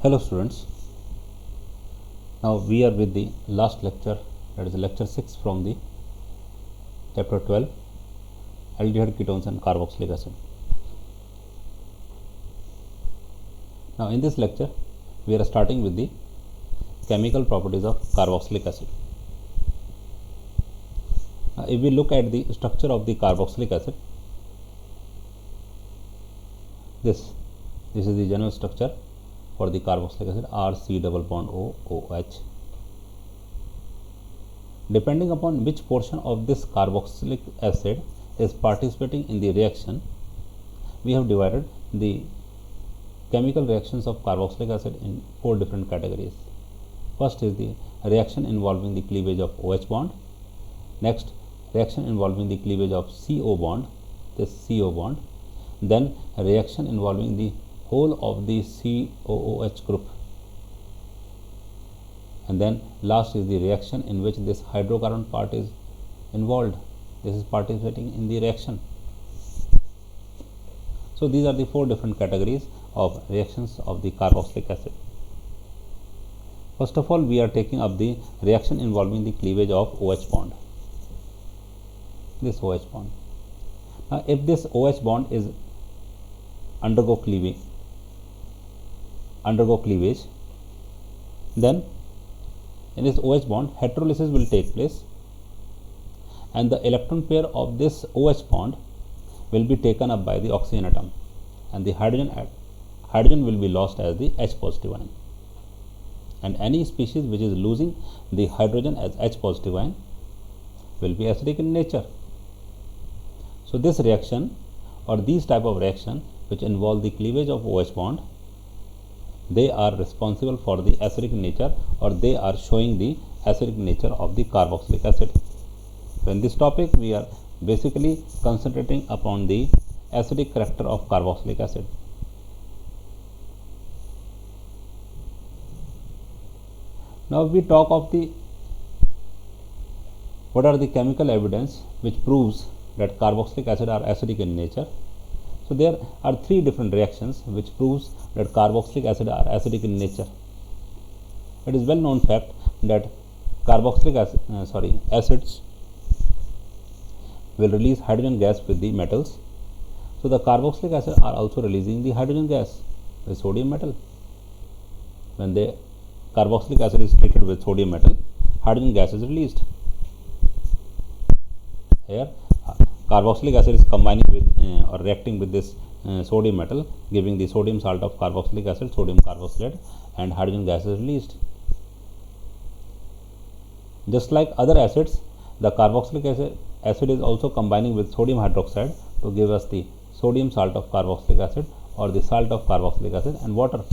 Hello students, now we are with the last lecture, that is lecture 6 from the chapter 12, aldehyde ketones and carboxylic acid. Now in this lecture we are starting with the chemical properties of carboxylic acid. Now if we look at the structure of the carboxylic acid, this is the general structure for the carboxylic acid, RC double bond O OH. Depending upon which portion of this carboxylic acid is participating in the reaction, we have divided the chemical reactions of carboxylic acid in 4 different categories. First is the reaction involving the cleavage of OH bond. Next, reaction involving the cleavage of CO bond, this CO bond. Then reaction involving the whole of the COOH group, and then last is the reaction in which this hydrocarbon part is involved, this is participating in the reaction. So these are the 4 different categories of reactions of the carboxylic acid. First of all, we are taking up the reaction involving the cleavage of OH bond, this OH bond. Now if this OH bond is undergo cleavage, then in this OH bond heterolysis will take place, and the electron pair of this OH bond will be taken up by the oxygen atom, and the hydrogen will be lost as the H positive ion, and any species which is losing the hydrogen as H positive ion will be acidic in nature. So this reaction or these type of reaction which involve the cleavage of OH bond, they are responsible for the acidic nature, or they are showing the acidic nature of the carboxylic acid. So in this topic we are basically concentrating upon the acidic character of carboxylic acid. Now we talk of the what are the chemical evidence which proves that carboxylic acid are acidic in nature. So there are 3 different reactions which proves that carboxylic acid are acidic in nature. It is well known fact that carboxylic acids will release hydrogen gas with the metals. So the carboxylic acid are also releasing the hydrogen gas with sodium metal. When the carboxylic acid is treated with sodium metal, hydrogen gas is released. Here carboxylic acid is combining with or reacting with this sodium metal, giving the sodium salt of carboxylic acid, sodium carboxylate, and hydrogen gas is released. Just like other acids, the carboxylic acid is also combining with sodium hydroxide to give us the sodium salt of carboxylic acid, or the salt of carboxylic acid and water.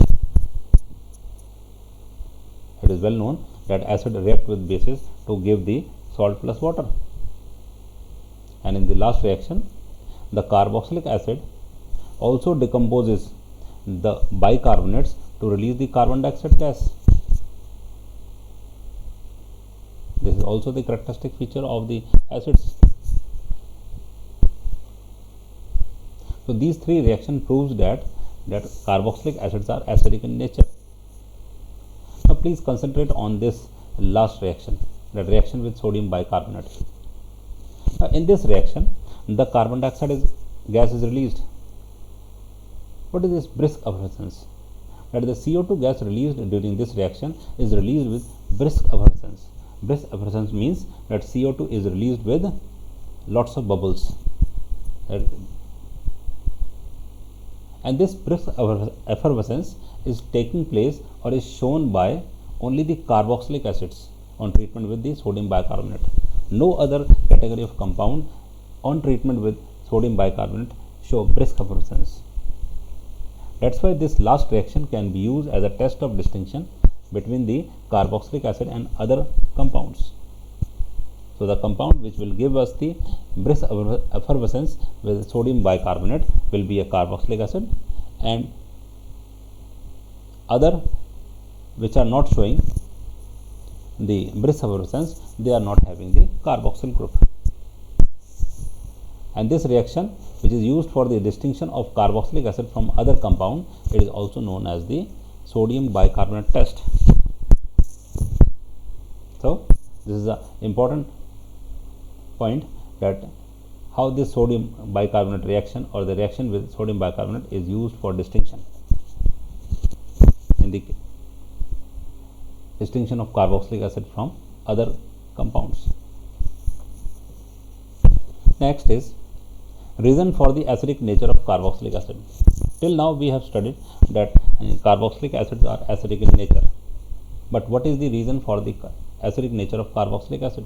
It is well known that acid react with bases to give the salt plus water. And in the last reaction, the carboxylic acid also decomposes the bicarbonates to release the carbon dioxide gas. This is also the characteristic feature of the acids. So these 3 reactions proves that carboxylic acids are acidic in nature. Now please concentrate on this last reaction, that reaction with sodium bicarbonate. In this reaction, the carbon dioxide gas is released. What is this brisk effervescence? That the CO2 gas released during this reaction is released with brisk effervescence. Brisk effervescence means that CO2 is released with lots of bubbles. And this brisk effervescence is taking place or is shown by only the carboxylic acids on treatment with the sodium bicarbonate. No other category of compound on treatment with sodium bicarbonate show brisk effervescence. That's why this last reaction can be used as a test of distinction between the carboxylic acid and other compounds. So the compound which will give us the brisk effervescence with sodium bicarbonate will be a carboxylic acid, and other which are not showing the brisk effervescence, they are not having the carboxyl group. And this reaction, which is used for the distinction of carboxylic acid from other compound, it is also known as the sodium bicarbonate test. So this is the important point, that how this sodium bicarbonate reaction or the reaction with sodium bicarbonate is used for distinction in the distinction of carboxylic acid from other compounds. Next is reason for the acidic nature of carboxylic acid. Till now we have studied that carboxylic acids are acidic in nature, but what is the reason for the acidic nature of carboxylic acid?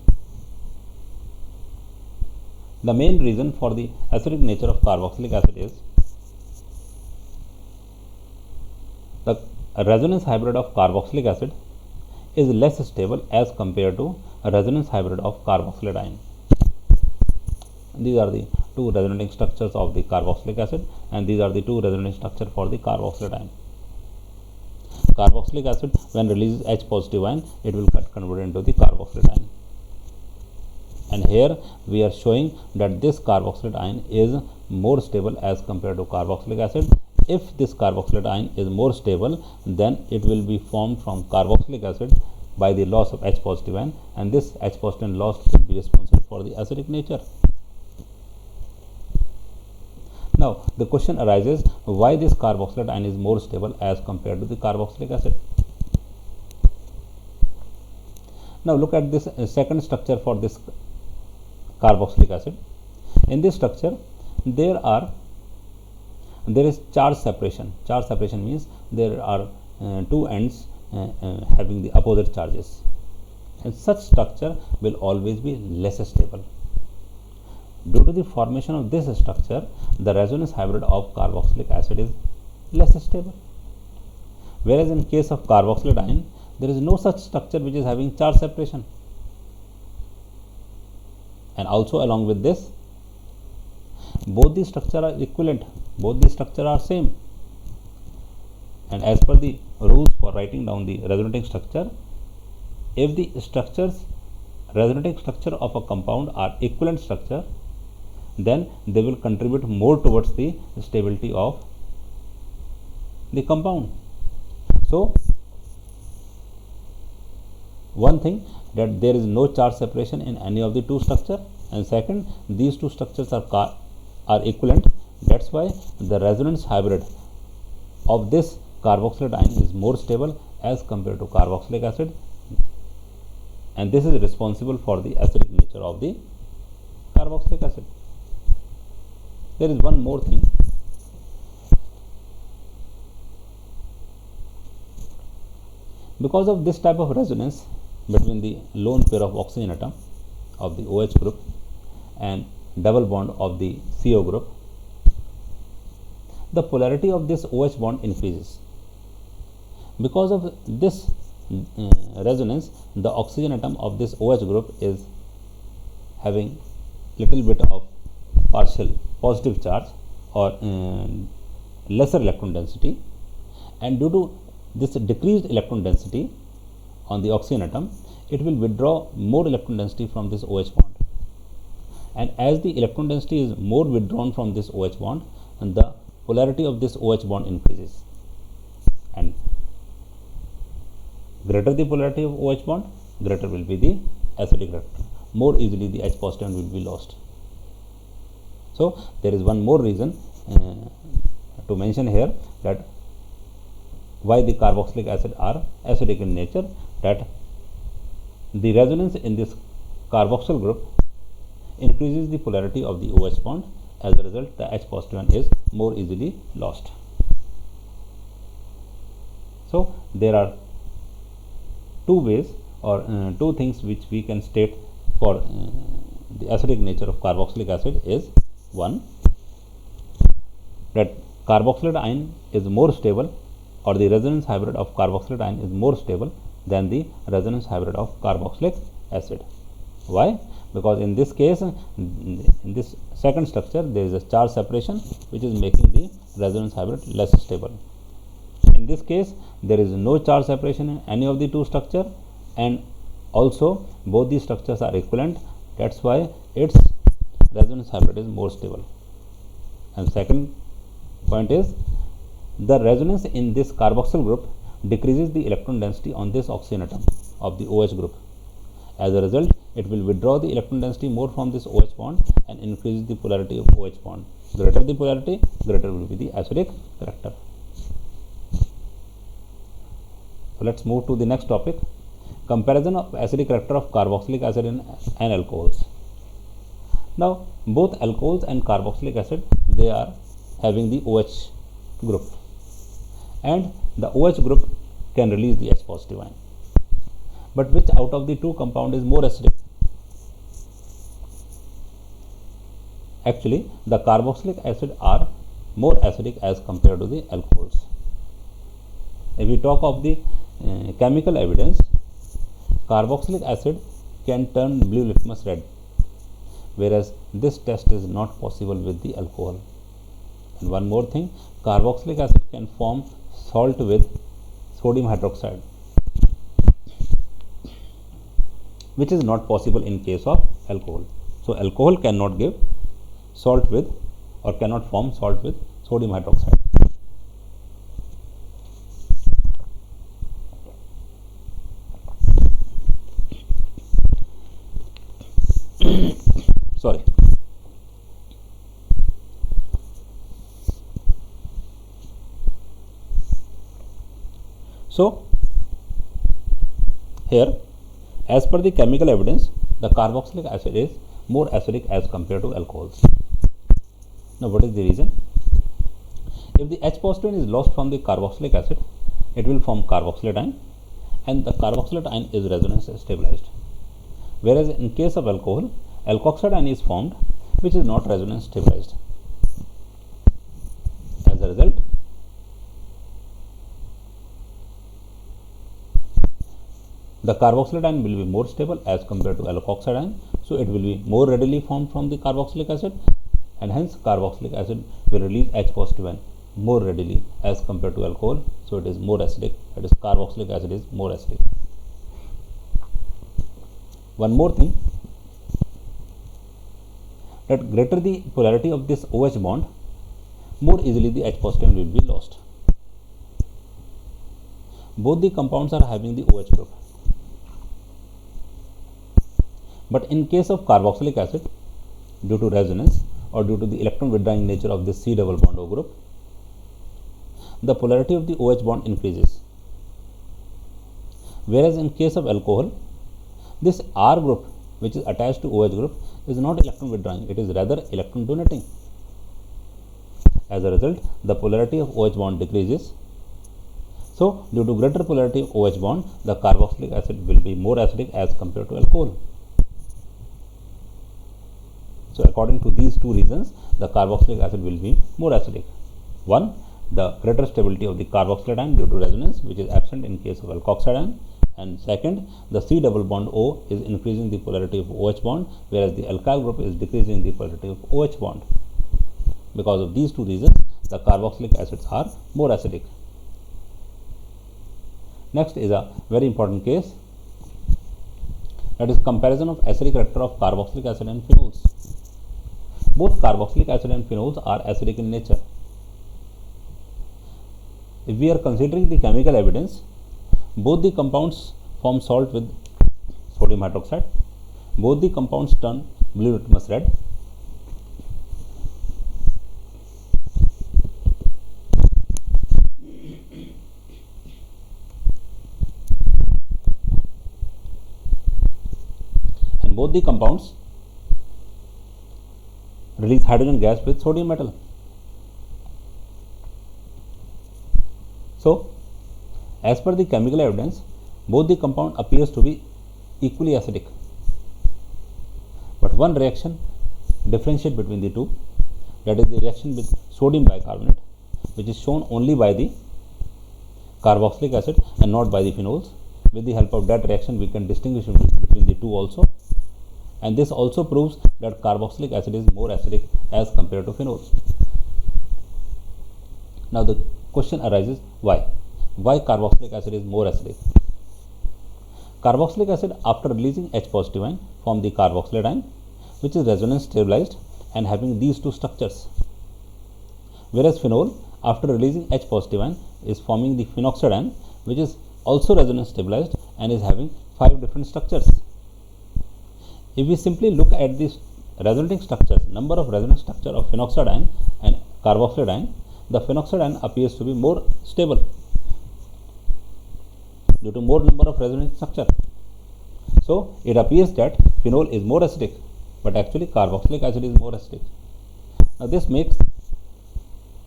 The main reason for the acidic nature of carboxylic acid is the resonance hybrid of carboxylic acid is less stable as compared to a resonance hybrid of carboxylate ion. These are the two resonating structures of the carboxylic acid, and these are the two resonating structures for the carboxylate ion. Carboxylic acid, when releases H positive ion, it will get converted into the carboxylate ion. And here we are showing that this carboxylate ion is more stable as compared to carboxylic acid. If this carboxylate ion is more stable, then it will be formed from carboxylic acid by the loss of H positive ion, and this H positive ion loss will be responsible for the acidic nature. Now the question arises, why this carboxylate ion is more stable as compared to the carboxylic acid? Now look at this second structure for this carboxylic acid. In this structure there is charge separation. Charge separation means there are two ends having the opposite charges, and such structure will always be less stable. Due to the formation of this structure, the resonance hybrid of carboxylic acid is less stable. Whereas in case of carboxylate ion, there is no such structure which is having charge separation. And also along with this, both the structure are equivalent, both the structure are same. And as per the rules for writing down the resonating structure, if the resonating structure of a compound are equivalent structure, then they will contribute more towards the stability of the compound. So one thing, that there is no charge separation in any of the two structures, and second, these two structures are equivalent. That's why the resonance hybrid of this carboxylate ion is more stable as compared to carboxylic acid, and this is responsible for the acidic nature of the carboxylic acid. There is one more thing. Because of this type of resonance between the lone pair of oxygen atom of the OH group and double bond of the CO group, the polarity of this OH bond increases. Because of this resonance, the oxygen atom of this OH group is having little bit of partial positive charge or lesser electron density, and due to this decreased electron density on the oxygen atom, it will withdraw more electron density from this OH bond, and as the electron density is more withdrawn from this OH bond, and the polarity of this OH bond increases, and greater the polarity of OH bond, greater will be the acidic reactor, more easily the H positive will be lost. So there is one more reason to mention here, that why the carboxylic acid are acidic in nature, that the resonance in this carboxyl group increases the polarity of the OH bond. As a result, the H positive is more easily lost. So there are two ways or two things which we can state for the acidic nature of carboxylic acid is: one, that carboxylate ion is more stable, or the resonance hybrid of carboxylate ion is more stable than the resonance hybrid of carboxylic acid. Why? Because in this case, in this second structure, there is a charge separation which is making the resonance hybrid less stable. In this case, there is no charge separation in any of the two structures, and also both these structures are equivalent. That's why its resonance hybrid is more stable. And second point is, the resonance in this carboxyl group decreases the electron density on this oxygen atom of the OH group. As a result, it will withdraw the electron density more from this OH bond and increases the polarity of OH bond. Greater the polarity, greater will be the acidic character. So let's move to the next topic, comparison of acidic character of carboxylic acid and alcohols. Now, both alcohols and carboxylic acid, they are having the OH group, and the OH group can release the H positive ion. But which out of the two compound is more acidic? Actually, the carboxylic acid are more acidic as compared to the alcohols. If we talk of the chemical evidence, carboxylic acid can turn blue litmus red, whereas this test is not possible with the alcohol. And one more thing, carboxylic acid can form salt with sodium hydroxide, which is not possible in case of alcohol. So alcohol cannot give salt with, or cannot form salt with sodium hydroxide. Sorry. So here, as per the chemical evidence, the carboxylic acid is more acidic as compared to alcohols. Now, what is the reason? If the H positive is lost from the carboxylic acid, it will form carboxylate ion, and the carboxylate ion is resonance stabilized. Whereas in case of alcohol, alkoxide ion is formed, which is not resonance stabilized. As a result, the carboxylate ion will be more stable as compared to alkoxide ion, so it will be more readily formed from the carboxylic acid, and hence carboxylic acid will release H positive ion more readily as compared to alcohol, so it is more acidic, that is carboxylic acid is more acidic. One more thing, that greater the polarity of this OH bond, more easily the H positive will be lost. Both the compounds are having the OH group, but in case of carboxylic acid, due to resonance or due to the electron withdrawing nature of this C double bond O group, the polarity of the OH bond increases. Whereas in case of alcohol, this R group, which is attached to OH group, is not electron withdrawing, it is rather electron donating. As a result, the polarity of OH bond decreases. So, due to greater polarity of OH bond, the carboxylic acid will be more acidic as compared to alcohol. So, according to these two reasons, the carboxylic acid will be more acidic. One, the greater stability of the carboxylate ion due to resonance, which is absent in case of alkoxide ion, and second, the C double bond O is increasing the polarity of OH bond, whereas the alkyl group is decreasing the polarity of OH bond. Because of these two reasons, the carboxylic acids are more acidic. Next is a very important case, that is comparison of acidic character of carboxylic acid and phenols. Both carboxylic acid and phenols are acidic in nature. If we are considering the chemical evidence, both the compounds form salt with sodium hydroxide, both the compounds turn blue litmus red, and both the compounds release hydrogen gas with sodium metal. So, as per the chemical evidence, both the compound appears to be equally acidic, but one reaction differentiates between the two, that is the reaction with sodium bicarbonate, which is shown only by the carboxylic acid and not by the phenols. With the help of that reaction, we can distinguish between the two also, and this also proves that carboxylic acid is more acidic as compared to phenols. Now the question arises, why? Why carboxylic acid is more acidic? Carboxylic acid, after releasing H positive ion, form the carboxylate ion, which is resonance stabilized and having these two structures. Whereas phenol, after releasing H positive ion, is forming the phenoxide ion, which is also resonance stabilized and is having 5 different structures. If we simply look at these resulting structures, number of resonance structure of phenoxyetine and carboxylidine, the phenoxyetine appears to be more stable due to more number of resonance structure. So it appears that phenol is more acidic, but actually carboxylic acid is more acidic. Now this makes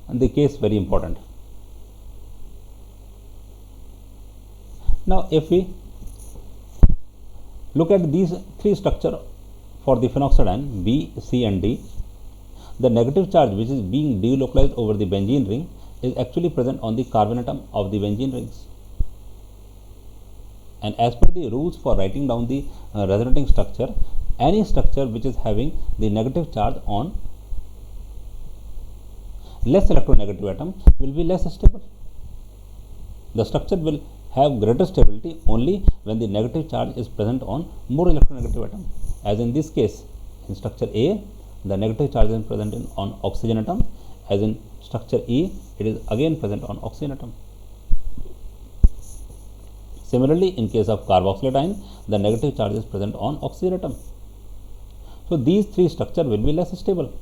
the case very important. Now if we look at these 3 structure for the phenoxyetine B, C and D, the negative charge which is being delocalized over the benzene ring is actually present on the carbon atom of the benzene rings. And as per the rules for writing down the resulting structure, any structure which is having the negative charge on less electronegative atom will be less stable. The structure will have greater stability only when the negative charge is present on more electronegative atom. As in this case, in structure A, the negative charge is present on oxygen atom. As in structure E, it is again present on oxygen atom. Similarly, in case of carboxylidine, the negative charge is present on oxygen atom. So these 3 structures will be less stable,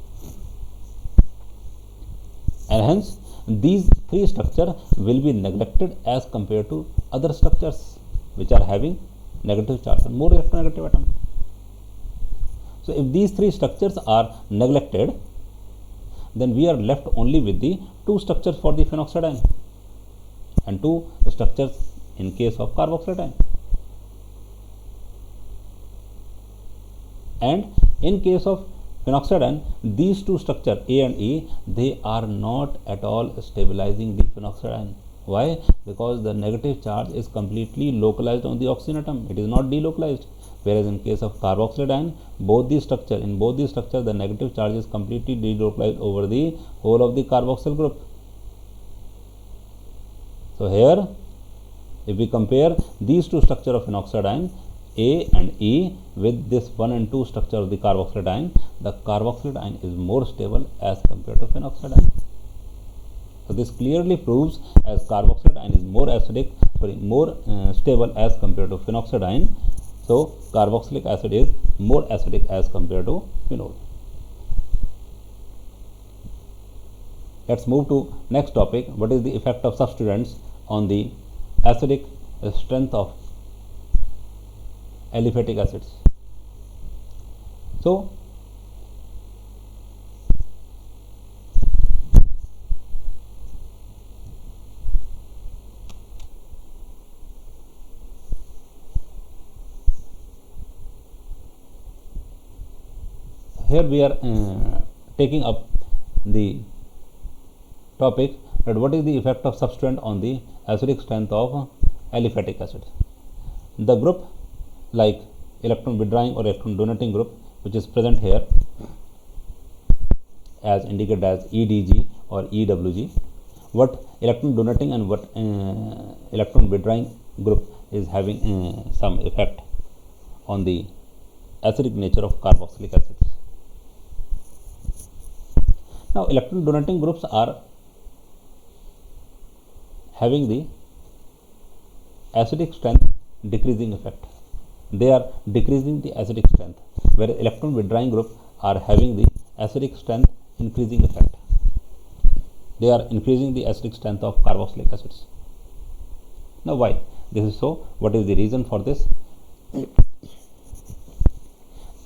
and hence these 3 structures will be neglected as compared to other structures which are having negative charge on more electronegative atom. So if these 3 structures are neglected, then we are left only with the 2 structures for the phenoxyetine and 2 structures in case of carboxylidine. And in case of phenoxyetine, these 2 structures A and E, they are not at all stabilizing the phenoxyetine. Why? Because the negative charge is completely localized on the oxygen atom. It is not delocalized. Whereas in case of carboxylidine, in both these structures, the negative charge is completely delocalized over the whole of the carboxyl group. So here, if we compare these 2 structures of phenoxyetine, A and E, with this 1 and 2 structure of the carboxylidine, the carboxylidine is more stable as compared to phenoxyetine. So this clearly proves as carboxylidine is more stable as compared to phenoxyetine. So carboxylic acid is more acidic as compared to phenol. Let's move to next topic. What is the effect of substituents on the acidic strength of aliphatic acids? So here we are taking up the topic that what is the effect of substituent on the acidic strength of aliphatic acid. The group like electron withdrawing or electron donating group, which is present here as indicated as EDG or EWG, what electron donating and what electron withdrawing group is having some effect on the acidic nature of carboxylic acids. Now electron donating groups are having the acidic strength decreasing effect. They are decreasing the acidic strength, whereas electron withdrawing group are having the acidic strength increasing effect. They are increasing the acidic strength of carboxylic acids. Now why this is so? What is the reason for this?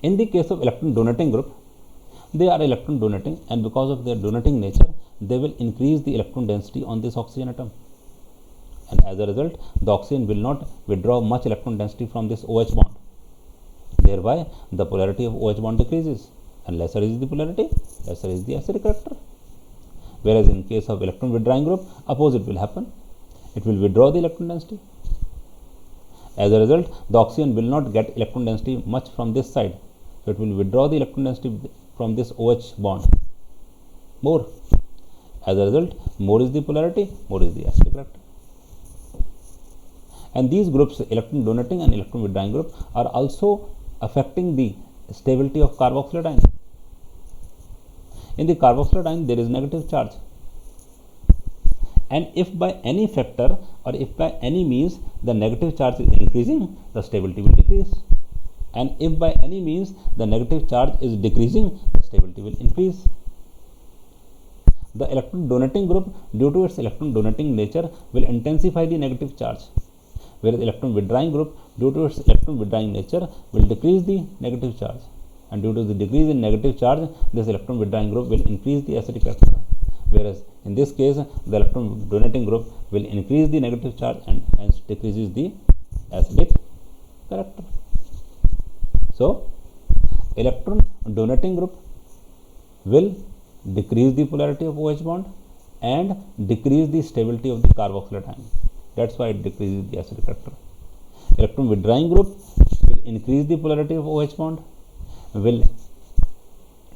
In the case of electron donating group, they are electron donating, and because of their donating nature, they will increase the electron density on this oxygen atom, and as a result, the oxygen will not withdraw much electron density from this OH bond. Thereby, the polarity of OH bond decreases, and lesser is the polarity, lesser is the acidic character. Whereas in case of electron withdrawing group, opposite will happen. It will withdraw the electron density. As a result, the oxygen will not get electron density much from this side, so it will withdraw the electron density from this OH bond more. As a result, more is the polarity, more is the acidic character. And these groups, electron donating and electron withdrawing group, are also affecting the stability of carboxylidine. In the carboxylidine, there is negative charge, and if by any factor or if by any means the negative charge is increasing, the stability will decrease, and if by any means the negative charge is decreasing, the stability will increase. The electron donating group, due to its electron donating nature, will intensify the negative charge, whereas electron withdrawing group, due to its electron withdrawing nature, will decrease the negative charge, and due to the decrease in negative charge, this electron withdrawing group will increase the acidic character, whereas in this case the electron donating group will increase the negative charge and hence decreases the acidic character. So electron donating group will decrease the polarity of OH bond and decrease the stability of the carboxyl ion. That's why it decreases the acidic character. Electron withdrawing group will increase the polarity of OH bond, will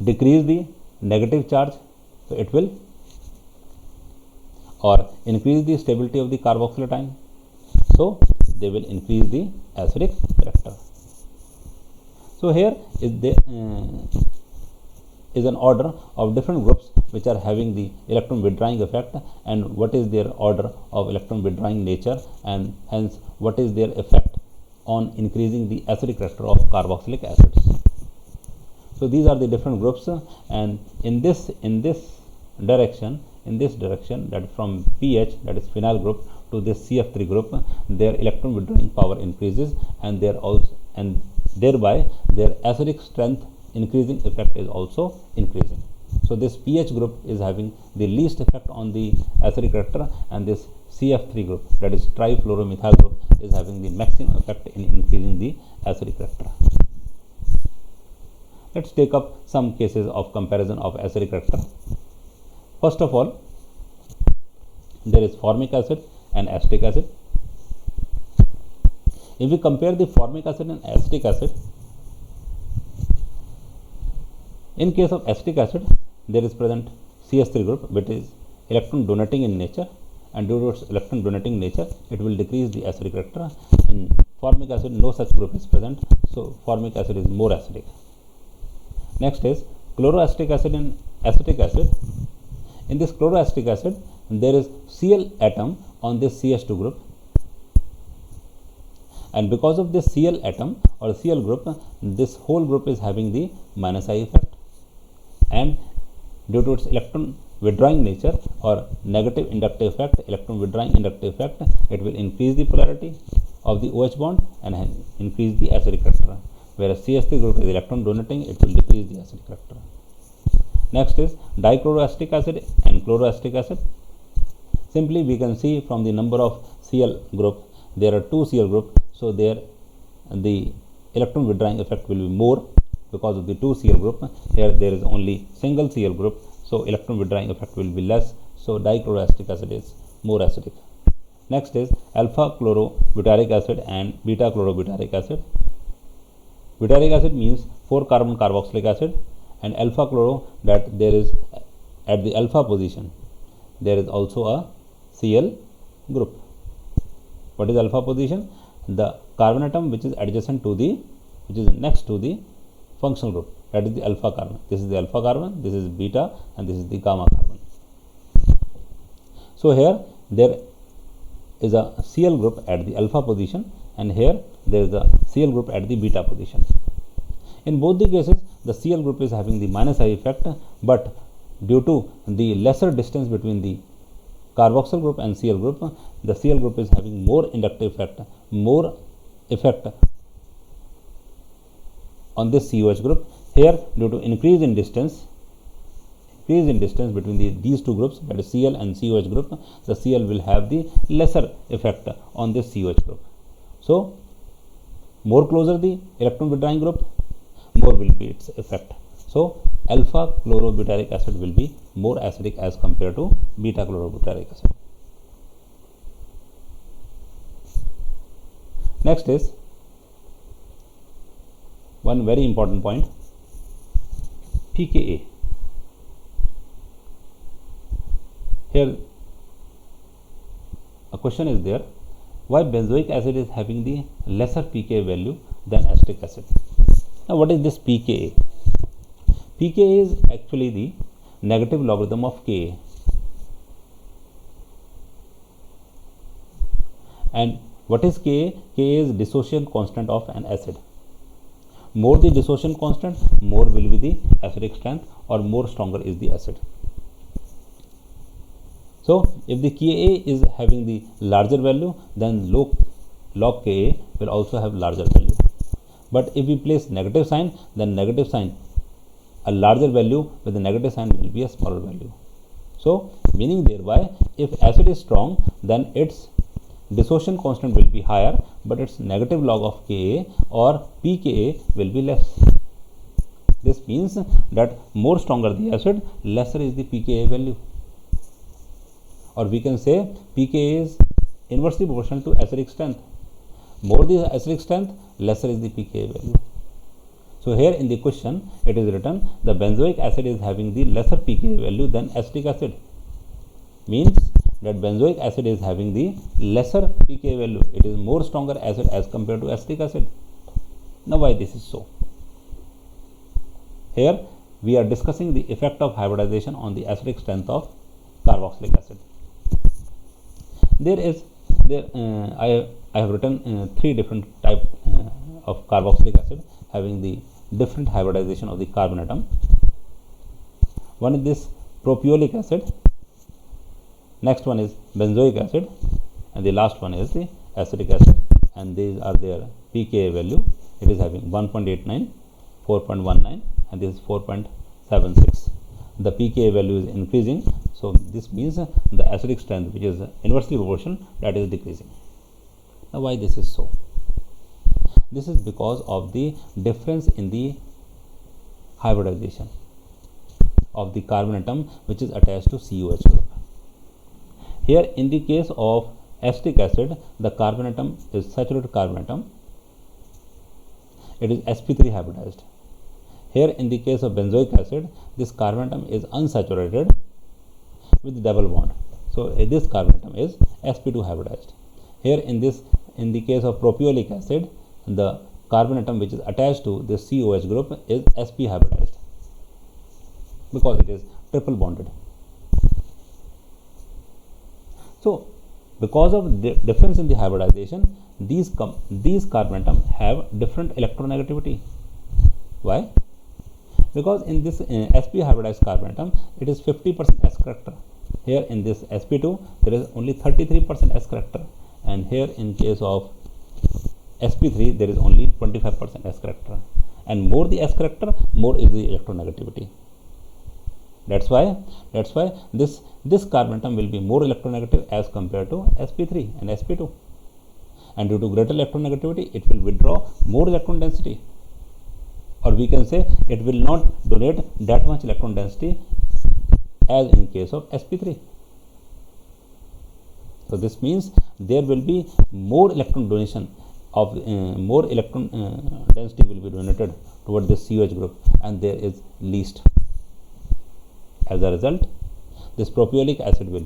decrease the negative charge, so it will, or increase the stability of the carboxyl ion, so they will increase the acidic character. So here is an order of different groups which are having the electron withdrawing effect, and what is their order of electron withdrawing nature, and hence what is their effect on increasing the acidic character of carboxylic acids. So these are the different groups, and in this direction, that from pH, that is phenyl group, to this CF3 group, their electron withdrawing power increases, and thereby their acidic strength increasing effect is also increasing. So this pH group is having the least effect on the acidic character, and this CF3 group, that is trifluoromethyl group, is having the maximum effect in increasing the acidic character. Let's take up some cases of comparison of acidic character. First of all, there is formic acid and acetic acid. If we compare the formic acid and acetic acid, in case of acetic acid, there is present CH3 group, which is electron donating in nature, and due to its electron donating nature, it will decrease the acidic character. In formic acid, no such group is present, so formic acid is more acidic. Next is chloroacetic acid and acetic acid. In this chloroacetic acid, there is Cl atom on this CH2 group, and because of this Cl atom or Cl group, this whole group is having the minus I effect, and due to its electron withdrawing nature or negative inductive effect, electron withdrawing inductive effect, it will increase the polarity of the OH bond and increase the acidic character, whereas CH3 group is electron donating, it will decrease the acidic character. Next is dichloroacetic acid and chloroacetic acid. Simply we can see from the number of Cl group, there are 2 Cl group, so there the electron withdrawing effect will be more because of the 2 Cl group. Here there is only single Cl group, so electron withdrawing effect will be less, so dichloroacetic acid is more acidic. Next is alpha chlorobutyric acid and beta chlorobutyric acid. Butyric acid means 4 carbon carboxylic acid, and alpha chloro, that there is at the alpha position there is also a Cl group. What is alpha position? The carbon atom which is adjacent to the, which is next to the functional group, that is the alpha carbon. This is the alpha carbon, this is beta, and this is the gamma carbon. So here there is a Cl group at the alpha position, and here there is a Cl group at the beta position. In both the cases, the Cl group is having the minus I effect, but due to the lesser distance between the carboxyl group and Cl group, the Cl group is having more inductive effect, more effect on this COH group. Here, due to increase in distance between these two groups, that is Cl and COH group, the Cl will have the lesser effect on this COH group. So more closer the electron withdrawing group, more will be its effect. So alpha chlorobutyric acid will be more acidic as compared to beta chlorobutyric acid. Next is one very important point, pKa. Here a question is there, why benzoic acid is having the lesser pKa value than acetic acid? Now what is this pKa? pKa is actually the negative logarithm of Ka. And what is Ka? Ka is dissociation constant of an acid. More the dissociation constant, more will be the acidic strength, or more stronger is the acid. So if the Ka is having the larger value, then log Ka will also have larger value. But if we place negative sign, then negative sign, a larger value with a negative sign will be a smaller value. So meaning thereby, if acid is strong, then its dissociation constant will be higher, but its negative log of Ka or pKa will be less. This means that more stronger the acid, lesser is the pKa value. Or we can say pKa is inversely proportional to acidic strength. More the acidic strength, lesser is the pKa value. So here in the question it is written the benzoic acid is having the lesser pKa value than acetic acid. Means that benzoic acid is having the lesser pKa value. It is more stronger acid as compared to acetic acid. Now why this is so? Here we are discussing the effect of hybridization on the acidic strength of carboxylic acid. I have written three different type of carboxylic acid having the different hybridization of the carbon atom. One is this propiolic acid, next one is benzoic acid, and the last one is the acetic acid, and these are their pKa value. It is having 1.89, 4.19, and this is 4.76. The pKa value is increasing, so this means the acidic strength, which is inversely proportional, that is decreasing. Now why this is so? This is because of the difference in the hybridization of the carbon atom which is attached to COH group. Here in the case of acetic acid, the carbon atom is saturated carbon atom. It is sp3 hybridized. Here in the case of benzoic acid, this carbon atom is unsaturated with double bond. So this carbon atom is sp2 hybridized. Here in the case of propiolic acid, the carbon atom which is attached to the COH group is sp hybridized because it is triple bonded. So because of the difference in the hybridization, these carbon atoms have different electronegativity. Why? Because in this sp hybridized carbon atom, it is 50% S character. Here in this sp2, there is only 33% S character, and here in case of sp3, there is only 25% S character, and more the S character, more is the electronegativity. That's why this carbon atom will be more electronegative as compared to sp3 and sp2, and due to greater electronegativity, it will withdraw more electron density, or we can say it will not donate that much electron density as in case of sp3. So this means there will be more electron donation of more electron density will be donated toward this COH group, and there is least. As a result, this propiolic acid will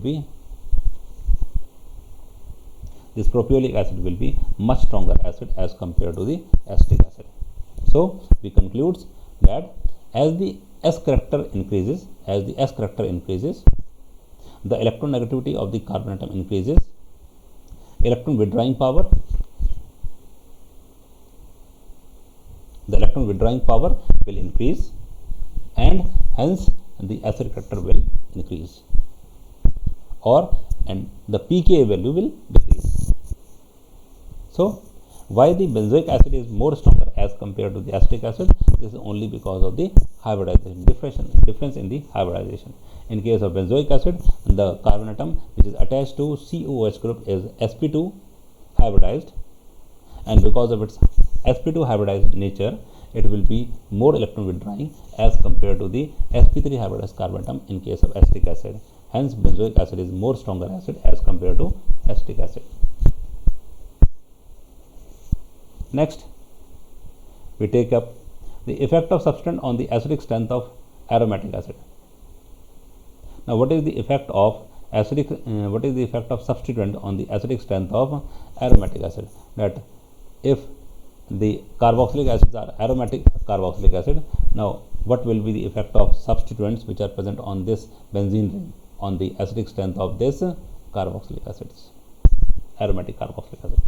be much stronger acid as compared to the acetic acid. So we conclude that as the S character increases, the electronegativity of the carbon atom increases, electron withdrawing power will increase, and hence the acid character will increase, and the pKa value will decrease. So why the benzoic acid is more stronger as compared to the acetic acid? This is only because of the hybridization, difference in the hybridization. In case of benzoic acid, the carbon atom which is attached to COH group is sp2 hybridized, and because of its sp2 hybridized nature, it will be more electron withdrawing as compared to the sp3 hybridized carbon atom in case of acetic acid. Hence benzoic acid is more stronger acid as compared to acetic acid. Next, we take up the effect of substituent on the acidic strength of aromatic acid. Now what is the effect of substituent on the acidic strength of aromatic acid? That if the carboxylic acids are aromatic carboxylic acid, now what will be the effect of substituents which are present on this benzene ring on the acidic strength of this carboxylic acids? aromatic carboxylic acid.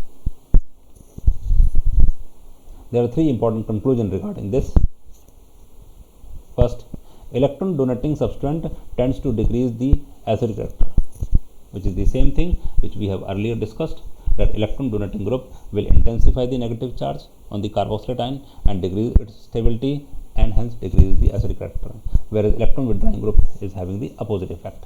There are three important conclusions regarding this. First, electron donating substituent tends to decrease the acid character, which is the same thing which we have earlier discussed, that electron donating group will intensify the negative charge on the carboxylate ion and decrease its stability and hence decrease the acid character, whereas electron withdrawing group is having the opposite effect.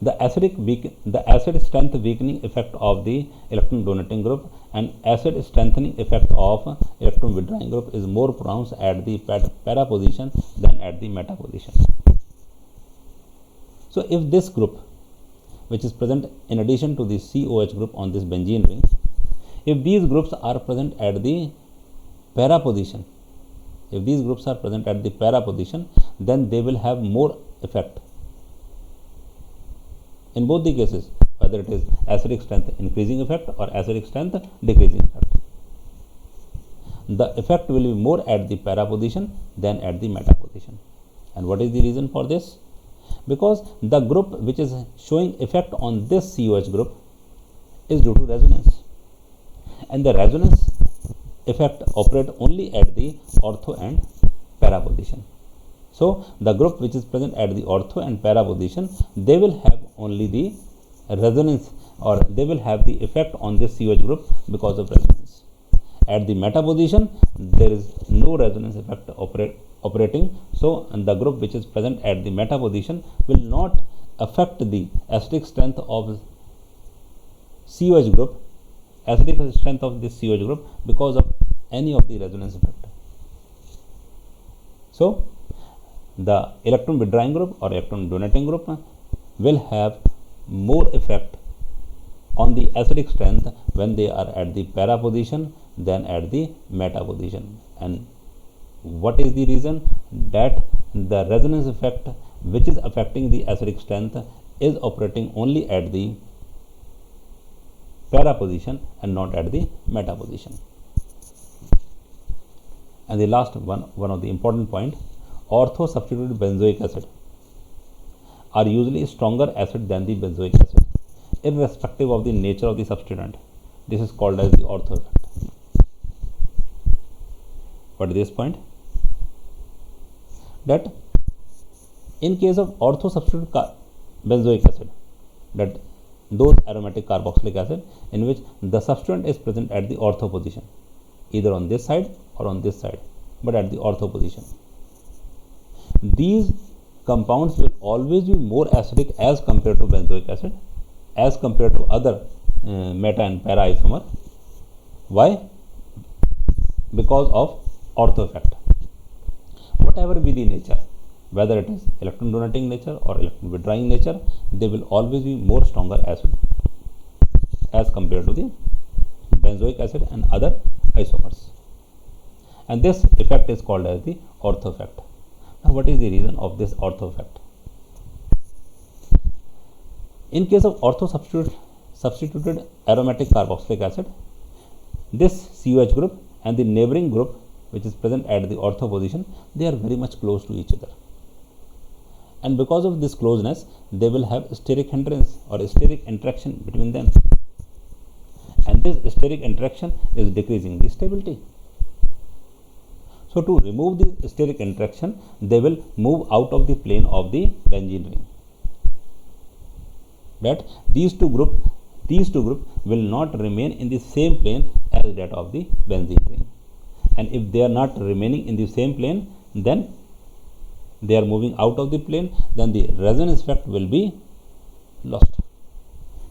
The acid strength weakening effect of the electron donating group and acid strengthening effect of electron withdrawing group is more pronounced at the para position than at the meta position. So if this group, which is present in addition to the COH group on this benzene ring, if these groups are present at the para position, then they will have more effect. In both the cases, whether it is acidic strength increasing effect or acidic strength decreasing effect, the effect will be more at the para position than at the meta position. And what is the reason for this? Because the group which is showing effect on this COH group is due to resonance, and the resonance effect operate only at the ortho and para position. So the group which is present at the ortho and para position, they will have only the resonance, or they will have the effect on this COH group because of resonance. At the meta position, there is no resonance effect operating, so the group which is present at the meta position will not affect the acidic strength of COH group, because of any of the resonance effect. So the electron withdrawing group or electron donating group will have more effect on the acidic strength when they are at the para position than at the meta position. And what is the reason? That the resonance effect which is affecting the acidic strength is operating only at the para position and not at the meta position. And the last one of the important point, ortho substituted benzoic acid are usually stronger acid than the benzoic acid, irrespective of the nature of the substituent. This is called as the ortho effect. What is this point? That in case of ortho substituted benzoic acid, that those aromatic carboxylic acid in which the substituent is present at the ortho position, either on this side or on this side, but at the ortho position, these compounds will always be more acidic as compared to benzoic acid, as compared to other meta and para isomer. Why? Because of ortho effect. Whatever be the nature, whether it is electron donating nature or electron withdrawing nature, they will always be more stronger acid as compared to the benzoic acid and other isomers. And this effect is called as the ortho effect. Now, what is the reason of this ortho effect? In case of ortho substituted aromatic carboxylic acid, this COH group and the neighboring group which is present at the ortho position, they are very much close to each other. And because of this closeness, they will have steric hindrance or steric interaction between them. And this steric interaction is decreasing the stability. So to remove the steric interaction, they will move out of the plane of the benzene ring. That these two groups will not remain in the same plane as that of the benzene ring. And if they are not remaining in the same plane, then they are moving out of the plane, then the resonance effect will be lost.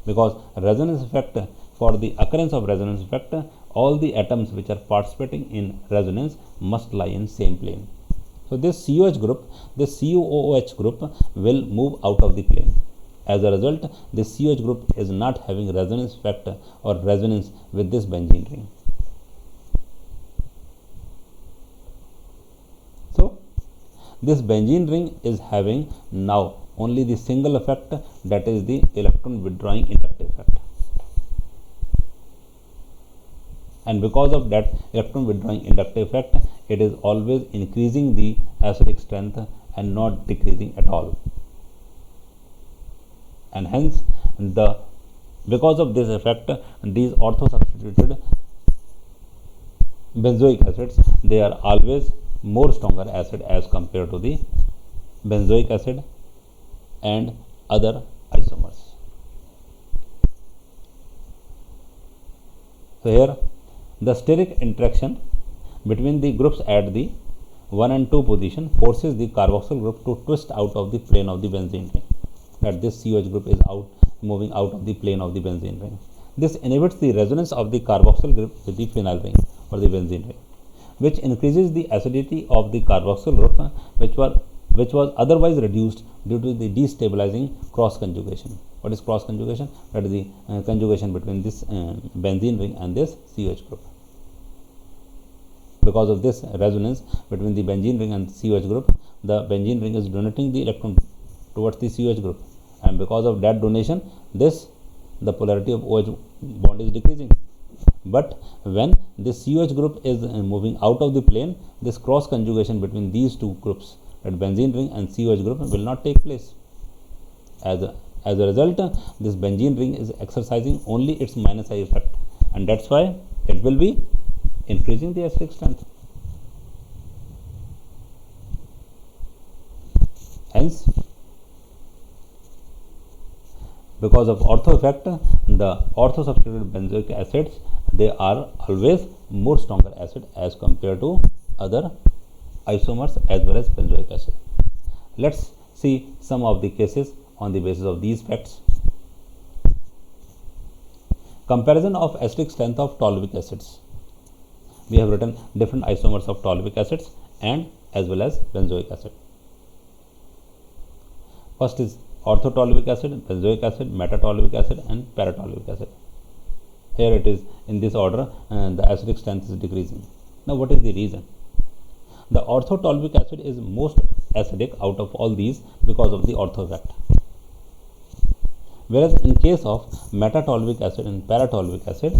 Because resonance effect, for the occurrence of resonance effect, all the atoms which are participating in resonance must lie in same plane. So this COH group, this COOH group will move out of the plane. As a result, this COH group is not having resonance effect or resonance with this benzene ring. So this benzene ring is having now only the single effect, that is the electron withdrawing inductive effect. And because of that electron withdrawing inductive effect, it is always increasing the acidic strength and not decreasing at all. and hence because of this effect, these ortho-substituted benzoic acids, they are always more stronger acid as compared to the benzoic acid and other isomers. So here the steric interaction between the groups at the 1 and 2 position forces the carboxyl group to twist out of the plane of the benzene ring, that this COH group is moving out of the plane of the benzene ring. This inhibits the resonance of the carboxyl group with the phenyl ring or the benzene ring, which increases the acidity of the carboxyl group, which was otherwise reduced due to the destabilizing cross conjugation. What is cross conjugation? That is the conjugation between this benzene ring and this COH group. Because of this resonance between the benzene ring and COH group, the benzene ring is donating the electron towards the COH group, and because of that donation, the polarity of OH bond is decreasing. But when this COH group is moving out of the plane, this cross conjugation between these two groups, that benzene ring and COH group, will not take place. As a result, this benzene ring is exercising only its minus I effect, and that's why it will be increasing the acidic strength. Hence, because of ortho effect, the ortho substituted benzoic acids, they are always more stronger acid as compared to other isomers as well as benzoic acid. Let's see some of the cases on the basis of these facts. Comparison of acidic strength of toluic acids. We have written different isomers of toluic acids and as well as benzoic acid. First is orthotoluic acid, benzoic acid, metatoluic acid and paratoluic acid. Here it is in this order, and the acidic strength is decreasing. Now what is the reason? The orthotoluic acid is most acidic out of all these because of the ortho effect. Whereas in case of metatoluic acid and paratoluic acid,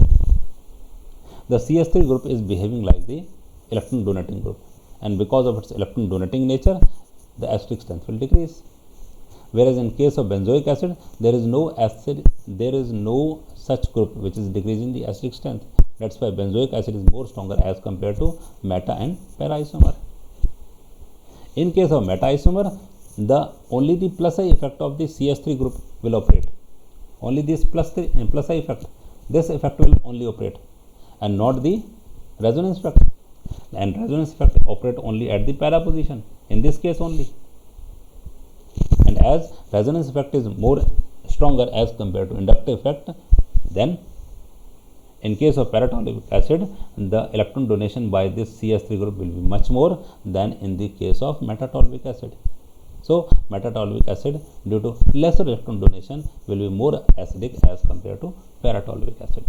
the CH3 group is behaving like the electron donating group, and because of its electron donating nature, the acidic strength will decrease. Whereas in case of benzoic acid, there is no such group which is decreasing the acidic strength. That's why benzoic acid is more stronger as compared to meta and para isomer. In case of meta isomer, only the plus I effect of the CH3 group will operate. Only this plus I effect, this effect will only operate, and not the resonance effect. And resonance effect operate only at the para position, in this case only. And as resonance effect is more stronger as compared to inductive effect, then in case of paratoluic acid, the electron donation by this CH3 group will be much more than in the case of metatoluic acid. So metatoluic acid, due to lesser electron donation, will be more acidic as compared to paratoluic acid.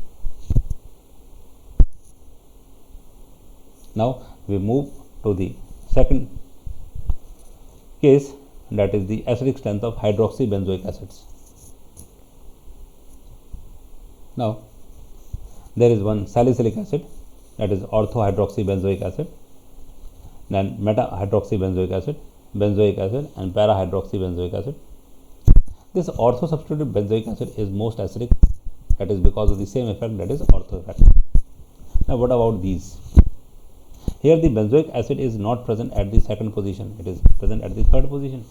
Now we move to the second case, that is the acidic strength of hydroxybenzoic acids. Now there is one salicylic acid, that is orthohydroxybenzoic acid, then metahydroxybenzoic acid, benzoic acid and parahydroxybenzoic acid. This ortho substituted benzoic acid is most acidic, that is because of the same effect, that is ortho effect. Now what about these? Here the benzoic acid is not present at the second position, it is present at the third position.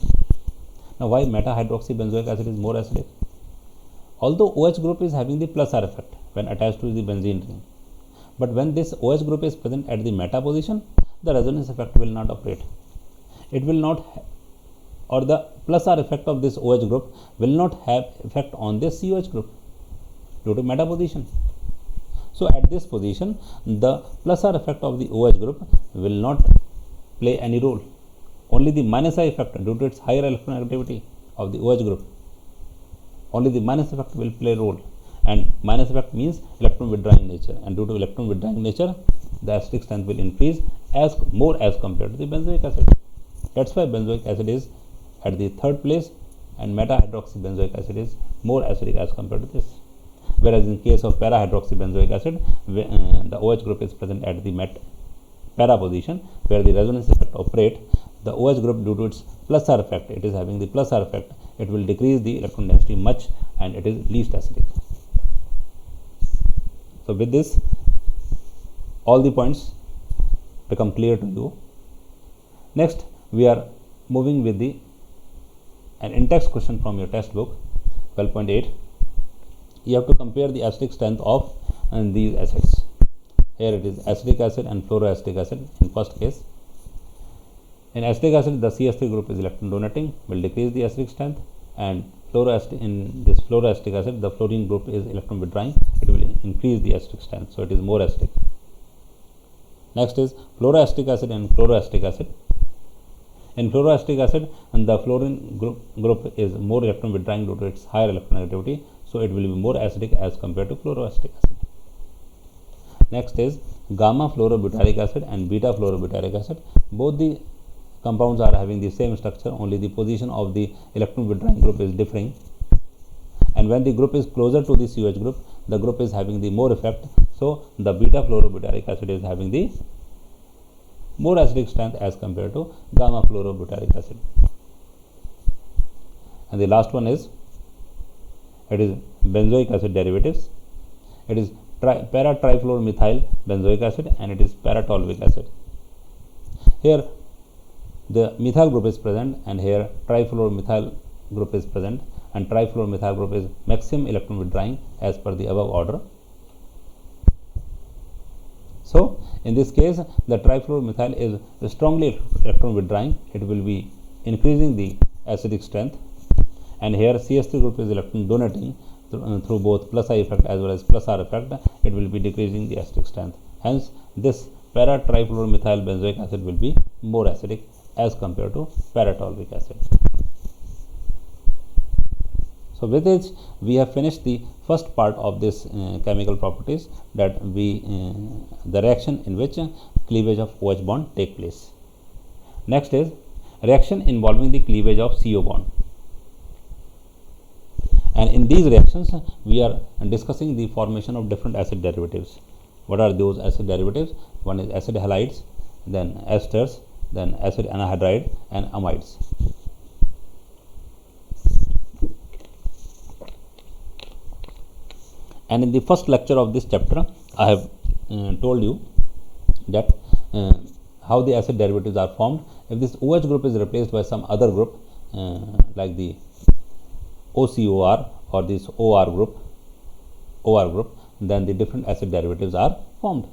Now why metahydroxybenzoic acid is more acidic? Although OH group is having the plus R effect when attached to the benzene ring, but when this OH group is present at the meta position, the resonance effect will not operate. It will not, or the plus R effect of this OH group will not have effect on this COH group due to meta position. So at this position, the plus R effect of the OH group will not play any role. Only the minus I effect, due to its higher electronegativity of the OH group, only the minus effect will play role, and minus effect means electron withdrawing nature, and due to electron withdrawing nature, the acidic strength will increase more as compared to the benzoic acid. That's why benzoic acid is at the third place and metahydroxybenzoic acid is more acidic as compared to this. Whereas in case of parahydroxybenzoic acid, the OH group is present at the para position where the resonance effect operate. The OH group, due to its plus R effect, it is having the plus R effect, it will decrease the electron density much and it is least acidic. So with this, all the points become clear to you. Next, we are moving with an in-text question from your textbook 12.8. You have to compare the acidic strength of these acids. Here it is acetic acid and fluoroacetic acid in first case. In acetic acid, the CH3 group is electron donating, will decrease the acidic strength, and in this fluoroacetic acid, the fluorine group is electron withdrawing, it will increase the acidic strength, so it is more acidic. Next is fluoroacetic acid and chloroacetic acid. In fluoroacetic acid, and the fluorine group is more electron withdrawing due to its higher electronegativity, so it will be more acidic as compared to fluoroacetic acid. Next is gamma fluorobutyric acid and beta fluorobutyric acid. Both the compounds are having the same structure, only the position of the electron withdrawing group is differing, and when the group is closer to the COH group, the group is having the more effect, so the beta fluorobutyric acid is having the more acidic strength as compared to gamma fluorobutyric acid. And the last one is, it is benzoic acid derivatives. It is para-trifluoromethyl benzoic acid and it is para-toluic acid. Here the methyl group is present and here trifluoromethyl group is present, and trifluoromethyl group is maximum electron withdrawing as per the above order. So in this case, the trifluoromethyl is strongly electron withdrawing, it will be increasing the acidic strength, and here CH3 group is electron donating through both plus I effect as well as plus R effect, it will be decreasing the acidic strength. Hence this para-trifluoromethyl benzoic acid will be more acidic as compared to para-toluic acid. So with this, we have finished the first part of this chemical properties, that the reaction in which cleavage of OH bond take place. Next is reaction involving the cleavage of CO bond. And in these reactions, we are discussing the formation of different acid derivatives. What are those acid derivatives? One is acid halides, then esters, then acid anhydride and amides. And in the first lecture of this chapter, I have told you that how the acid derivatives are formed. If this OH group is replaced by some other group like the OCOR or this OR group, then the different acid derivatives are formed.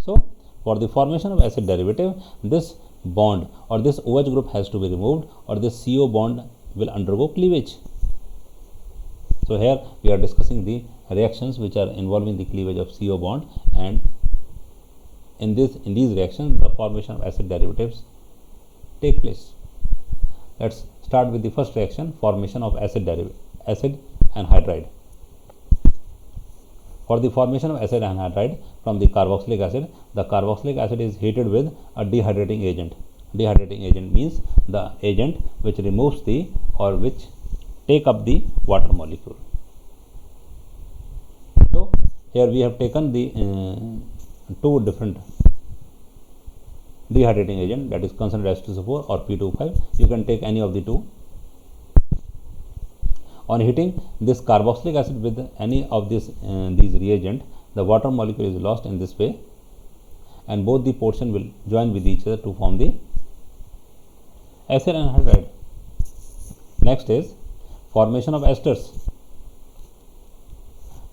So for the formation of acid derivative, this bond or this OH group has to be removed, or this CO bond will undergo cleavage. So here we are discussing the reactions which are involving the cleavage of CO bond, and in these reactions the formation of acid derivatives take place. Let's start with the first reaction, formation of acid anhydride. For the formation of acid anhydride from the carboxylic acid, the carboxylic acid is heated with a dehydrating agent. Dehydrating agent means the agent which removes the or which take up the water molecule. So here we have taken the two different dehydrating agent, that is concentrated H2SO4 or P2O5. You can take any of the two. On heating this carboxylic acid with any of these reagent, the water molecule is lost in this way, and both the portion will join with each other to form the acid anhydride. Next is formation of esters.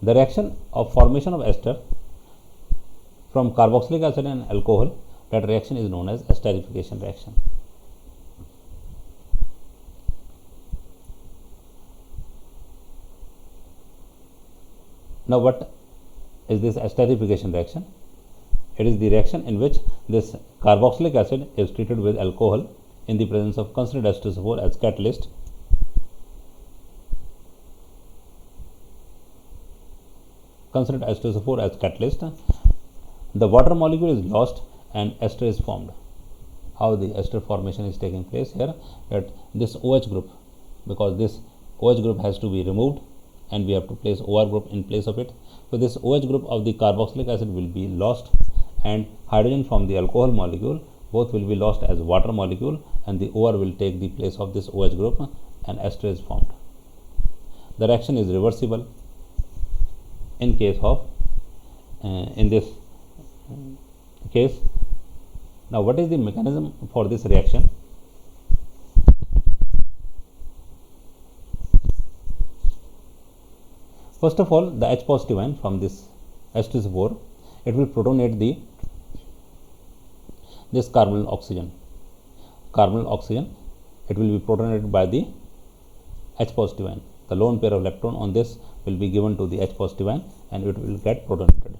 The reaction of formation of ester from carboxylic acid and alcohol, that reaction is known as esterification reaction. Now what is this esterification reaction? It is the reaction in which this carboxylic acid is treated with alcohol in the presence of concentrated H2SO4 as catalyst. Concentrated H2SO4 as catalyst. The water molecule is lost and ester is formed. How the ester formation is taking place here? That this OH group, because this OH group has to be removed and we have to place OR group in place of it. So this OH group of the carboxylic acid will be lost, and hydrogen from the alcohol molecule both will be lost as water molecule, and the OR will take the place of this OH group. an ester is formed. The reaction is reversible in case of in this case. Now, what is the mechanism for this reaction? First of all, the H positive ion from this H2SO4, it will protonate this carbonyl oxygen. It will be protonated by the H positive ion. The lone pair of electron on this will be given to the H positive ion and it will get protonated.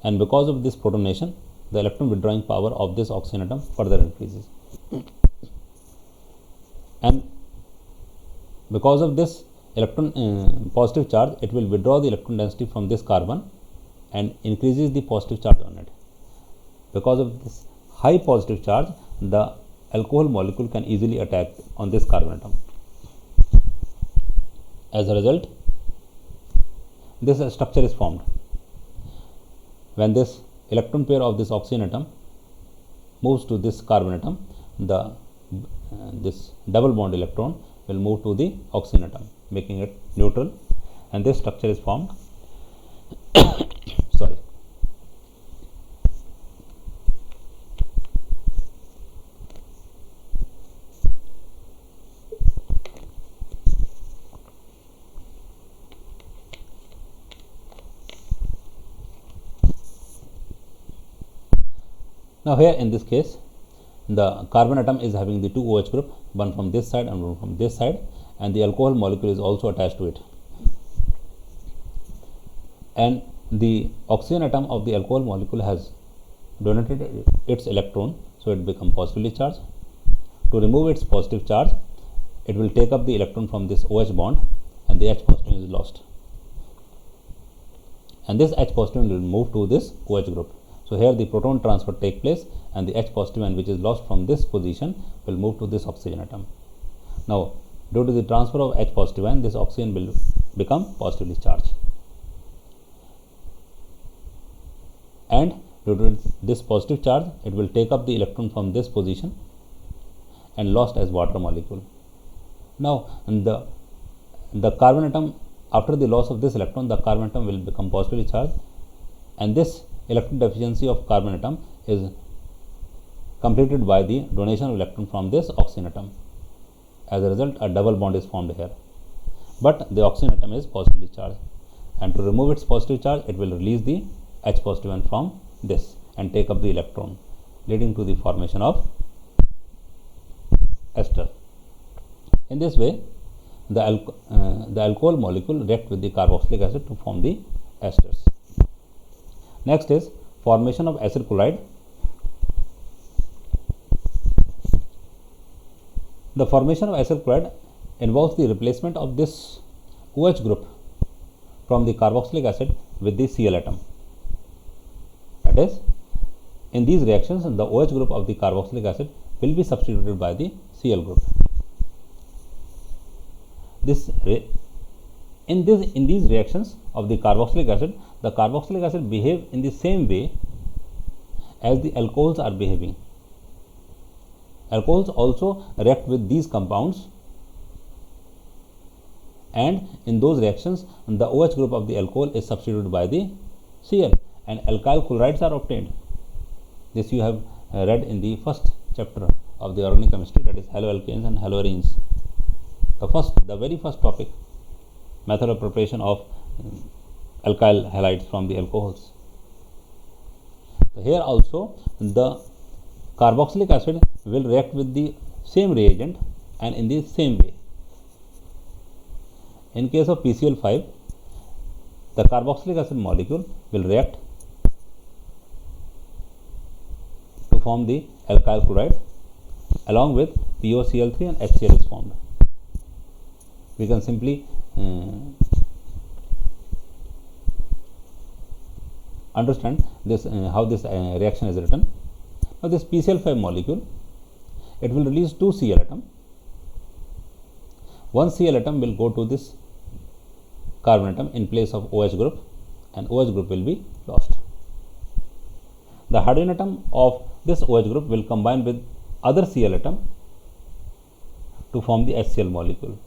And because of this protonation, the electron withdrawing power of this oxygen atom further increases. And because of this electron positive charge, it will withdraw the electron density from this carbon and increases the positive charge on it. Because of this high positive charge, the alcohol molecule can easily attack on this carbon atom. As a result, this structure is formed. When this electron pair of this oxygen atom moves to this carbon atom, this double bond electron will move to the oxygen atom, making it neutral, and this structure is formed. Sorry. Now, here in this case, the carbon atom is having the two OH group, one from this side and one from this side, and the alcohol molecule is also attached to it. And the oxygen atom of the alcohol molecule has donated its electron, so it becomes positively charged. To remove its positive charge, it will take up the electron from this OH bond and the H positive is lost. And this H positive will move to this OH group. So, here the proton transfer take place and the H positive ion which is lost from this position will move to this oxygen atom. Now, due to the transfer of H positive ion, this oxygen will become positively charged. And due to this positive charge, it will take up the electron from this position and lost as water molecule. Now, the carbon atom, after the loss of this electron, the carbon atom will become positively charged, and this electron deficiency of carbon atom is completed by the donation of electron from this oxygen atom. As a result, a double bond is formed here, but the oxygen atom is positively charged, and to remove its positive charge, it will release the H positive ion from this and take up the electron, leading to the formation of ester. In this way, the alcohol molecule react with the carboxylic acid to form the esters. Next is formation of acyl chloride. The formation of acyl chloride involves the replacement of this OH group from the carboxylic acid with the Cl atom. That is, in these reactions, the OH group of the carboxylic acid will be substituted by the Cl group. In these reactions of the carboxylic acid behave in the same way as the alcohols are behaving. Alcohols also react with these compounds, and in those reactions the OH group of the alcohol is substituted by the Cl and alkyl chlorides are obtained. This you have read in the first chapter of the organic chemistry, that is haloalkanes and haloarenes. The very first topic, method of preparation of alkyl halides from the alcohols. So, here also the carboxylic acid will react with the same reagent and in the same way. In case of PCl5, the carboxylic acid molecule will react to form the alkyl chloride, along with POCl3 and HCl is formed. We can simply understand this how this reaction is written. Now, this PCl5 molecule, it will release two Cl atom. One Cl atom will go to this carbon atom in place of OH group, and OH group will be lost. The hydrogen atom of this OH group will combine with other Cl atom to form the HCl molecule.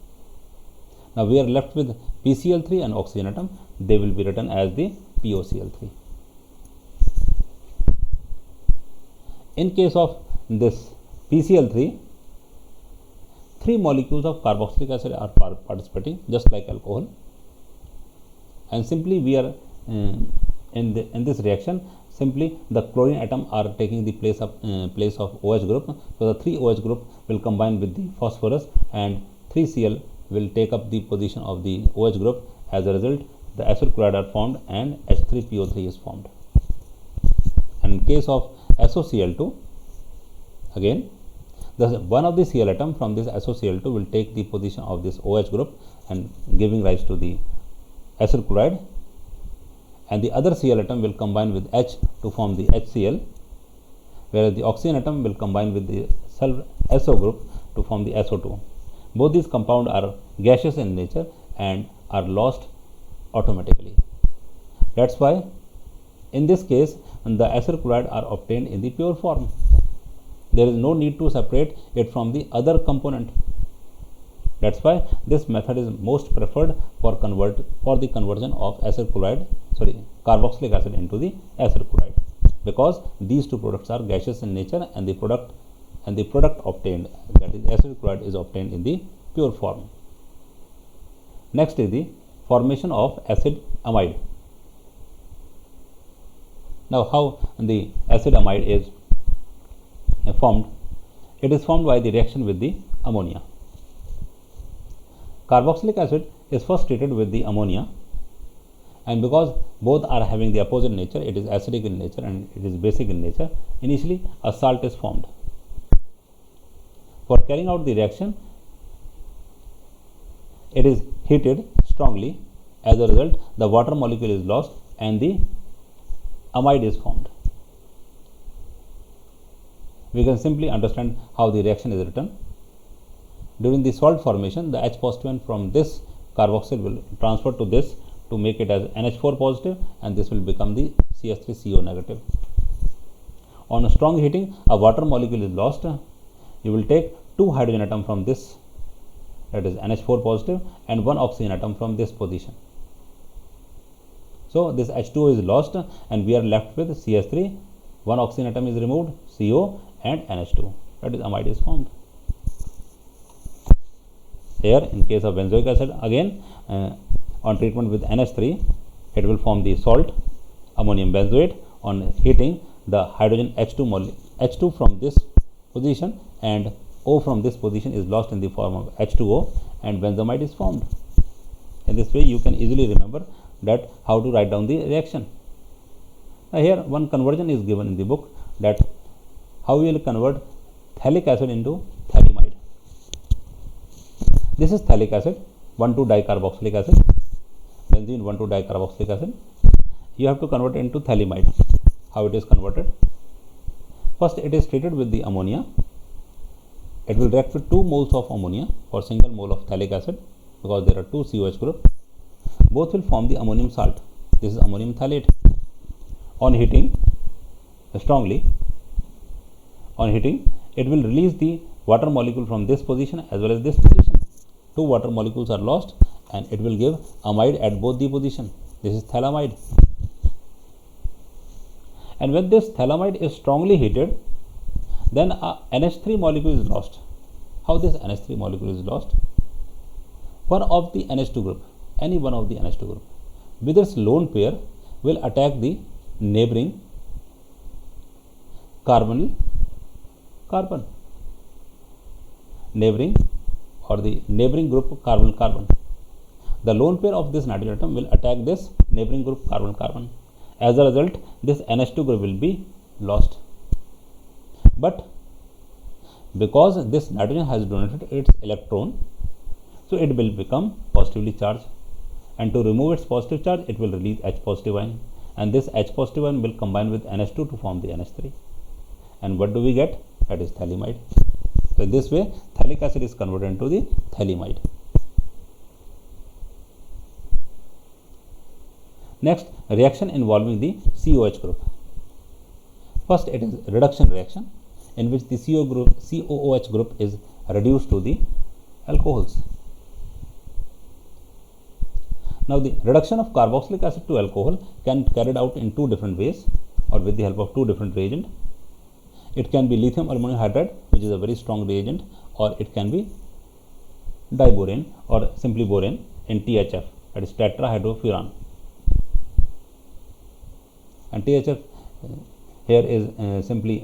Now we are left with PCl3 and oxygen atom. They will be written as the POCl3. In case of this PCl3, 3 molecules of carboxylic acid are participating, just like alcohol, and simply we are in this reaction, simply the chlorine atom are taking the place of OH group. So the 3 OH group will combine with the phosphorus, and 3Cl will take up the position of the OH group. As a result, the acyl chloride are formed and H3PO3 is formed. And in case of SOCl2, again one of the Cl atom from this SOCl2 will take the position of this OH group and giving rise to the acyl chloride, and the other Cl atom will combine with H to form the HCl, whereas the oxygen atom will combine with the SO group to form the SO2. Both these compounds are gaseous in nature and are lost automatically. That's why in this case the acyl chloride are obtained in the pure form. There is no need to separate it from the other component. That's why this method is most preferred for the conversion of carboxylic acid into the acyl chloride, because these two products are gaseous in nature, and the product obtained, that is acyl chloride, is obtained in the pure form. Next is the formation of acid amide. Now how the acid amide is formed? It is formed by the reaction with the ammonia. Carboxylic acid is first treated with the ammonia, and because both are having the opposite nature, it is acidic in nature and it is basic in nature, initially a salt is formed. For carrying out the reaction, it is heated strongly. As a result, the water molecule is lost and the amide is formed. We can simply understand how the reaction is written. During the salt formation, the H positive from this carboxyl will transfer to this to make it as NH4 positive, and this will become the CH3CO negative. On a strong heating, a water molecule is lost. You will take 2 hydrogen atom from this, that is NH4 positive, and 1 oxygen atom from this position. So this H2O is lost and we are left with CH3, 1 oxygen atom is removed, CO and NH2, that is amide is formed. Here in case of benzoic acid, again on treatment with NH3, it will form the salt ammonium benzoate. On heating, the hydrogen H2 from this position and O from this position is lost in the form of H2O, and benzamide is formed. In this way you can easily remember that how to write down the reaction. Now here one conversion is given in the book, that how we will convert phthalic acid into phthalimide. This is phthalic acid, 1,2-dicarboxylic acid, benzene 1,2-dicarboxylic acid. You have to convert it into phthalimide. How it is converted? First, it is treated with the ammonia. It will react with 2 moles of ammonia for single mole of phthalic acid, because there are 2 COH group. Both will form the ammonium salt. This is ammonium phthalate. On heating strongly, it will release the water molecule from this position as well as this position. 2 water molecules are lost and it will give amide at both the position. This is phthalimide. And when this phthalimide is strongly heated, then a NH3 molecule is lost. How this NH3 molecule is lost? One of the NH2 group, any one of the NH2 group, with its lone pair will attack the neighboring carbon, neighboring group carbon. The lone pair of this nitrogen atom will attack this neighboring group carbon. As a result, this NH2 group will be lost. But because this nitrogen has donated its electron, so it will become positively charged, and to remove its positive charge, it will release H positive ion, and this H positive ion will combine with NH2 to form the NH3. And what do we get? That is phthalimide. So in this way, phthalic acid is converted into the phthalimide. Next, reaction involving the COH group. First, it is reduction reaction, in which the COOH group is reduced to the alcohols. Now the reduction of carboxylic acid to alcohol can be carried out in two different ways or with the help of two different reagents. It can be lithium aluminum hydride, which is a very strong reagent, or it can be diborane or simply borane in THF, that is tetrahydrofuran. And THF here is simply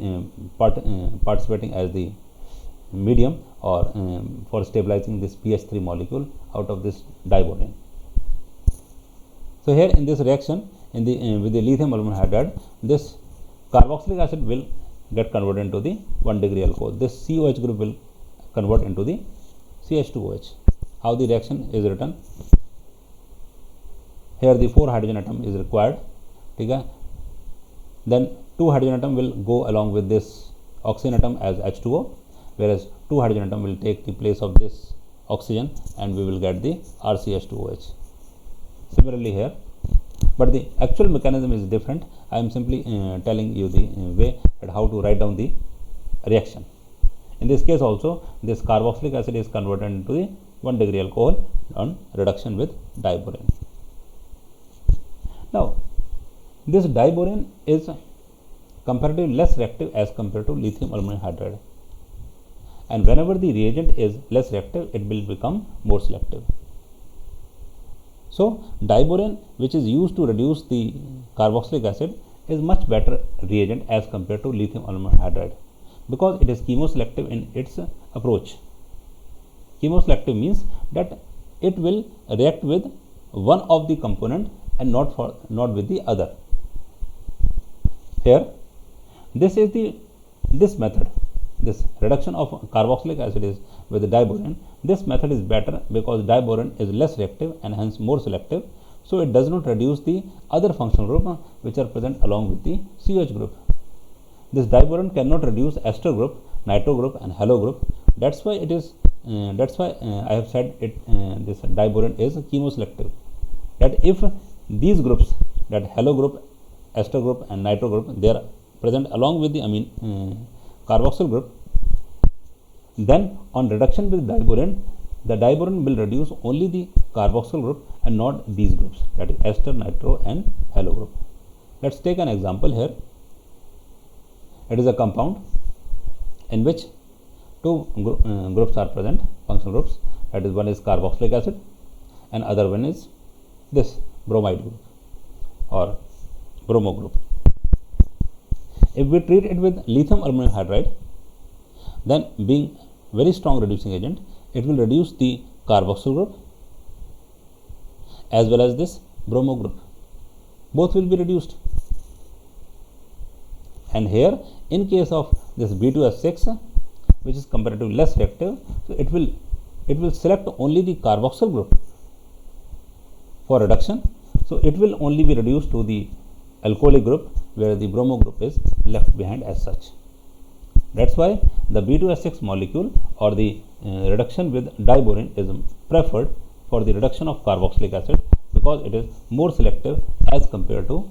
participating as the medium or for stabilizing this pH3 molecule out of this diborane. So here in this reaction in the with the lithium aluminum hydride, this carboxylic acid will get converted into the 1 degree alcohol. This COH group will convert into the CH2OH. How the reaction is written? Here the 4 hydrogen atom is required. Okay. Then 2 hydrogen atom will go along with this oxygen atom as H2O, whereas 2 hydrogen atom will take the place of this oxygen and we will get the RCH2OH. Similarly here, but the actual mechanism is different. I am simply telling you the way at how to write down the reaction. In this case also, this carboxylic acid is converted into the 1 degree alcohol on reduction with diborane. Now, this diborane is comparatively less reactive as compared to lithium aluminum hydride, and whenever the reagent is less reactive, it will become more selective. So, diborane, which is used to reduce the carboxylic acid, is much better reagent as compared to lithium aluminum hydride because it is chemoselective in its approach. Chemoselective means that it will react with one of the component and not with the other. Here, this method, this reduction of carboxylic acid is with the diborane. This method is better because diborane is less reactive and hence more selective. So it does not reduce the other functional group which are present along with the CH group. This diborane cannot reduce ester group, nitro group, and halo group. That's why it is. That's why I have said it. This diborane is chemoselective. That if these groups, that halo group, ester group, and nitro group, they are present along with the carboxyl group, then on reduction with diborane, the diborane will reduce only the carboxyl group and not these groups, that is ester, nitro, and halo group. Let's take an example here. It is a compound in which two groups are present, functional groups, that is one is carboxylic acid and other one is this bromide group or bromo group. If we treat it with lithium aluminum hydride, then being very strong reducing agent, it will reduce the carboxyl group as well as this bromo group. Both will be reduced. And here, in case of this B2S6, which is comparatively less reactive, so it will select only the carboxyl group for reduction. So it will only be reduced to the alcoholic group, where the bromo group is left behind as such. That's why the B2S6 molecule or the reduction with diborane is preferred for the reduction of carboxylic acid because it is more selective as compared to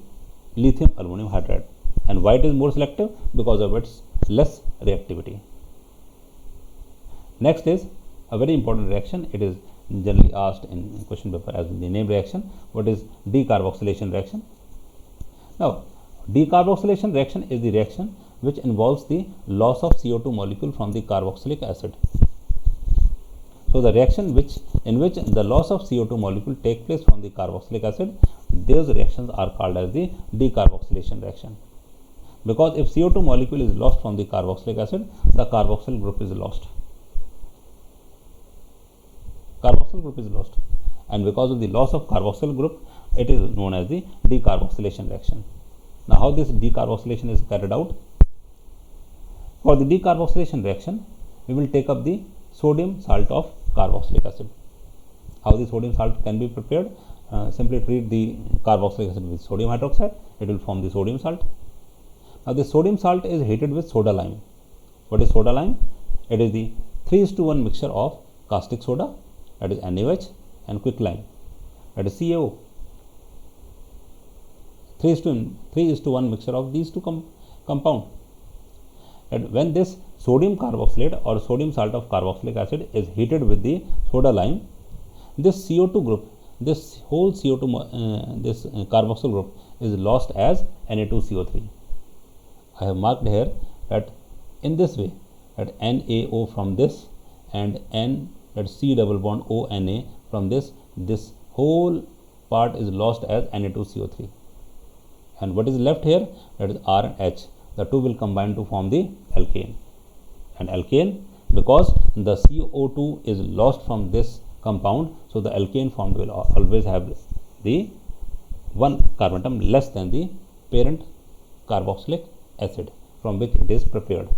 lithium aluminum hydride. And why it is more selective? Because of its less reactivity. Next is a very important reaction. It is generally asked in question paper as the name reaction. What is decarboxylation reaction? Now, decarboxylation reaction is the reaction which involves the loss of CO2 molecule from the carboxylic acid. So, the reaction in which the loss of CO2 molecule take place from the carboxylic acid, those reactions are called as the decarboxylation reaction. Because if CO2 molecule is lost from the carboxylic acid, the carboxyl group is lost. Carboxyl group is lost, and because of the loss of carboxyl group, it is known as the decarboxylation reaction. Now, how this decarboxylation is carried out? For the decarboxylation reaction, we will take up the sodium salt of carboxylic acid. How the sodium salt can be prepared? Simply treat the carboxylic acid with sodium hydroxide, it will form the sodium salt. Now, the sodium salt is heated with soda lime. What is soda lime? It is the 3:1 mixture of caustic soda, that is NaOH, and quicklime, that is CaO. 3:1 mixture of these two compound. that when this sodium carboxylate or sodium salt of carboxylic acid is heated with the soda lime, this CO2 group, this whole CO2, this carboxyl group is lost as Na2CO3. I have marked here that in this way, that NaO from this and N, that C double bond ONa from this whole part is lost as Na2CO3. And what is left here, that is R and H. The two will combine to form the alkane. And alkane, because the CO2 is lost from this compound, so the alkane formed will always have the one carbon atom less than the parent carboxylic acid from which it is prepared.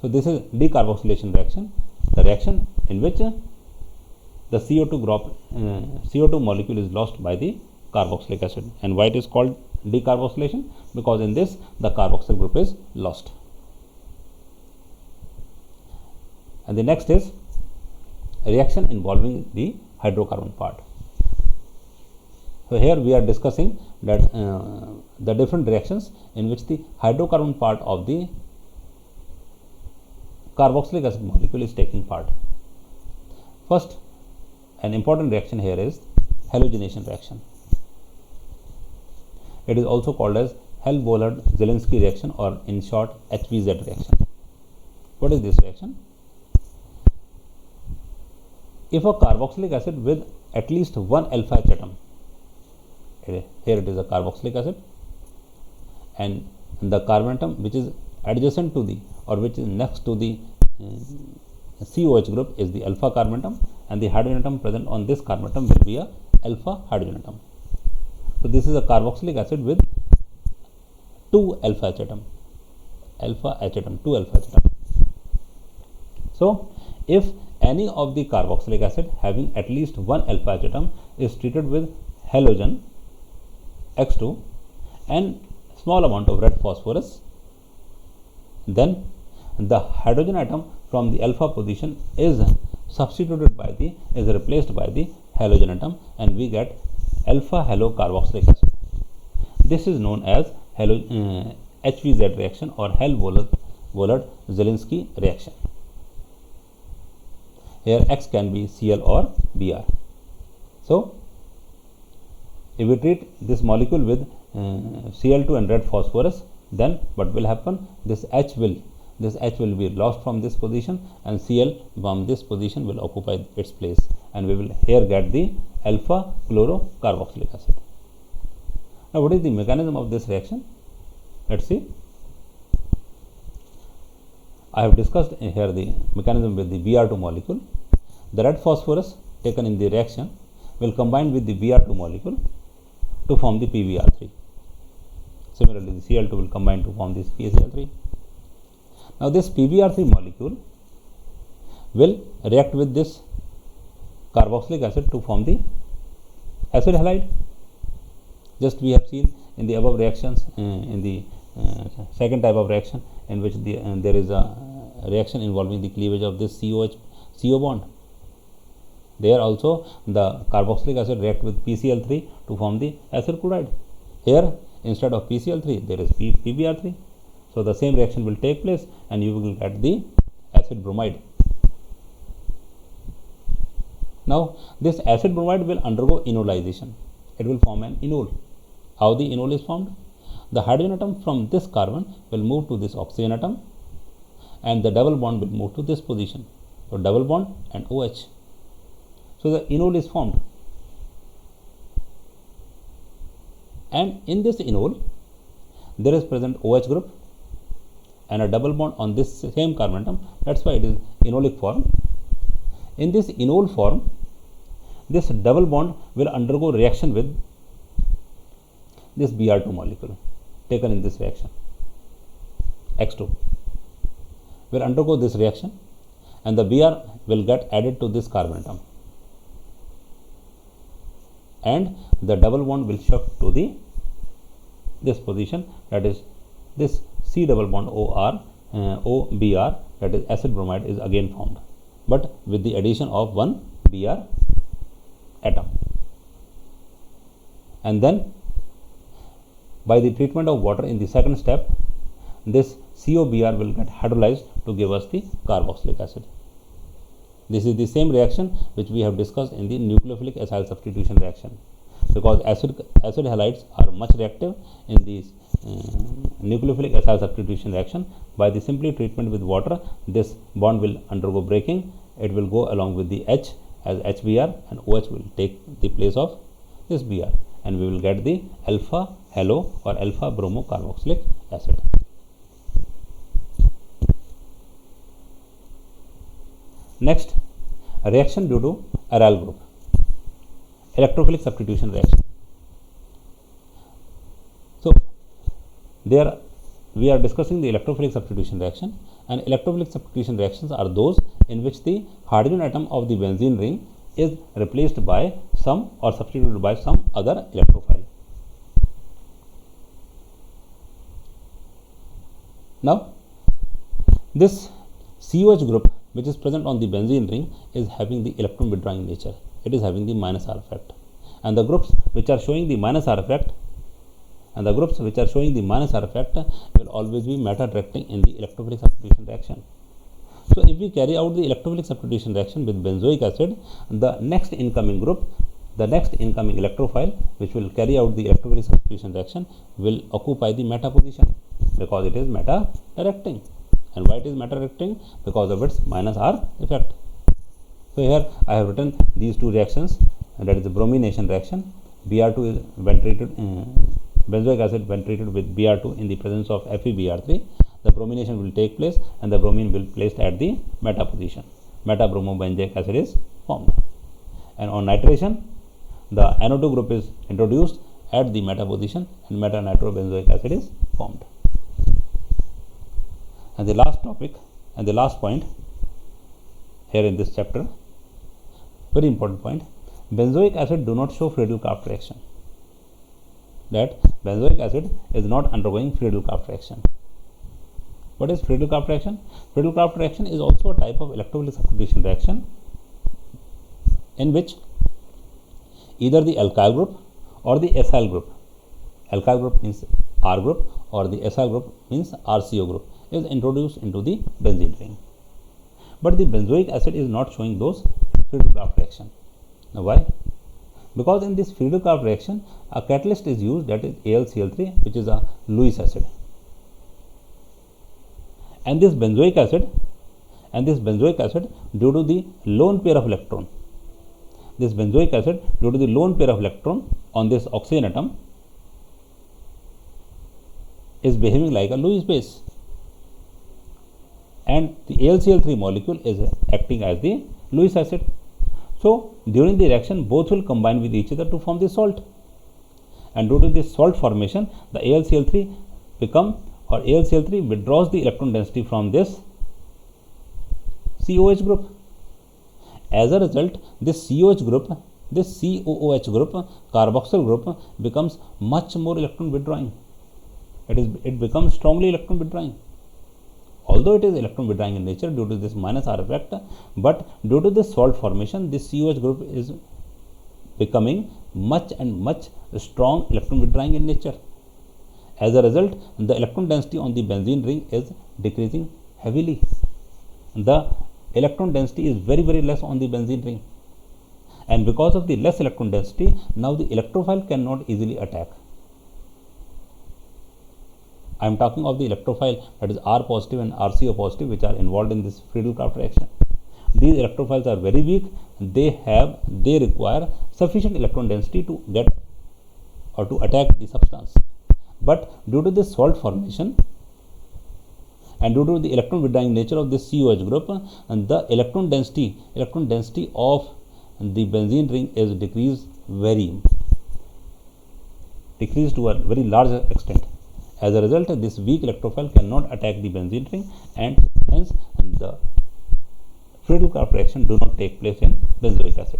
So this is decarboxylation reaction, the reaction in which the CO2 molecule is lost by the carboxylic acid. And why it is called decarboxylation? Because in this the carboxyl group is lost. And the next is a reaction involving the hydrocarbon part. So here we are discussing that the different reactions in which the hydrocarbon part of the carboxylic acid molecule is taking part. First, an important reaction here is halogenation reaction. It is also called as Hell-Bollard-Zielinski reaction, or in short HBZ reaction. What is this reaction? If a carboxylic acid with at least one alpha H atom, here it is a carboxylic acid, and the carbon atom which is adjacent to the or which is next to the COH group is the alpha carbon atom, and the hydrogen atom present on this carbon atom will be a alpha hydrogen atom. So this is a carboxylic acid with two alpha H atom, two alpha H atom. So if any of the carboxylic acid having at least one alpha H atom is treated with halogen X2 and small amount of red phosphorus, then the hydrogen atom from the alpha position is replaced by the halogen atom, and we get alpha halocarboxylic acid. This is known as HVZ reaction or Hell-Bollard-Zielinski reaction. Here X can be Cl or Br. So if we treat this molecule with Cl2 and red phosphorus, then what will happen? This H will be lost from this position, and Cl from this position will occupy its place, and we will here get the alpha chlorocarboxylic acid. Now what is the mechanism of this reaction? Let's see. I have discussed here the mechanism with the Br2 molecule. The red phosphorus taken in the reaction will combine with the Br2 molecule to form the PbR3. Similarly, the Cl2 will combine to form this PaCl3. Now this PbR3 molecule will react with this carboxylic acid to form the acid halide. Just we have seen in the above reactions, in the second type of reaction in which there is a reaction involving the cleavage of this CO bond. There also the carboxylic acid react with PCl3 to form the acyl chloride. Here instead of PCl3 there is PbR3. So the same reaction will take place and you will get the acid bromide. Now this acid bromide will undergo enolization. It will form an enol. How the enol is formed? The hydrogen atom from this carbon will move to this oxygen atom, and the double bond will move to this position. So double bond and OH. So the enol is formed, and in this enol there is present OH group and a double bond on this same carbon atom. That's why it is enolic form. In this enol form, this double bond will undergo reaction with this Br2 molecule taken in this reaction. X2 will undergo this reaction, and the Br will get added to this carbon atom, and the double bond will shift to this position, that is this C double bond OR OBr, that is acid bromide, is again formed, but with the addition of one Br atom. And then by the treatment of water in the second step, this COBr will get hydrolyzed to give us the carboxylic acid. This is the same reaction which we have discussed in the nucleophilic acyl substitution reaction, because acid halides are much reactive in these nucleophilic acyl substitution reaction. By the simply treatment with water, this bond will undergo breaking. It will go along with the H as HBr, and OH will take the place of this Br, and we will get the alpha halo or alpha bromo carboxylic acid. Next, a reaction due to aryl group, electrophilic substitution reaction. So, there we are discussing the electrophilic substitution reaction, and electrophilic substitution reactions are those in which the hydrogen atom of the benzene ring is replaced by some or substituted by some other electrophile. Now, this COH group which is present on the benzene ring is having the electron withdrawing nature. It is having the minus R effect, and the groups which are showing the minus R effect will always be meta-reacting in the electrophilic substitution reaction. So, if we carry out the electrophilic substitution reaction with benzoic acid, the next incoming group, the next incoming electrophile which will carry out the electrophilic substitution reaction will occupy the meta position, because it is meta-reacting. And why it is meta-reacting? Because of its minus R effect. So, here I have written these two reactions, and that is the bromination reaction. Br2 is when treated, benzoic acid when treated with Br2 in the presence of FeBr3, the bromination will take place and the bromine will be placed at the meta position. Meta-bromobenzoic acid is formed. And on nitration, the NO2 group is introduced at the meta position and meta-nitrobenzoic acid is formed. And the last topic and the last point here in this chapter, very important point, benzoic acid do not show Friedel-Crafts reaction. That benzoic acid is not undergoing Friedel-Crafts reaction. What is Friedel-Crafts reaction? Friedel-Crafts reaction is also a type of electrophilic substitution reaction in which either the alkyl group or the acyl group, alkyl group means R group or the acyl group means RCO group, is introduced into the benzene ring. But the benzoic acid is not showing those Friedel-Crafts reaction. Now, why? Because in this Friedel-Crafts reaction, a catalyst is used, that is AlCl3, which is a Lewis acid. And this benzoic acid, due to the lone pair of electron, on this oxygen atom is behaving like a Lewis base, and the AlCl3 molecule is acting as the Lewis acid. So, during the reaction, both will combine with each other to form the salt, and due to this salt formation, the AlCl3 withdraws the electron density from this COH group. As a result, this COOH group, carboxyl group, becomes much more electron withdrawing. It becomes strongly electron withdrawing. Although it is electron withdrawing in nature due to this minus R effect, but due to this salt formation, this COH group is becoming much strong electron withdrawing in nature. As a result, the electron density on the benzene ring is decreasing heavily. The electron density is very less on the benzene ring, and because of the less electron density, now the electrophile cannot easily attack. I am talking of the electrophile, that is R positive and RCO positive, which are involved in this Friedel-Crafts reaction. These electrophiles are very weak. They require sufficient electron density to get or to attack the substance. But due to this salt formation and due to the electron withdrawing nature of this COH group, and the electron density of the benzene ring is decreased to a very large extent. As a result, this weak electrophile cannot attack the benzene ring, and hence the Friedel-Crafts reaction do not take place in benzoic acid.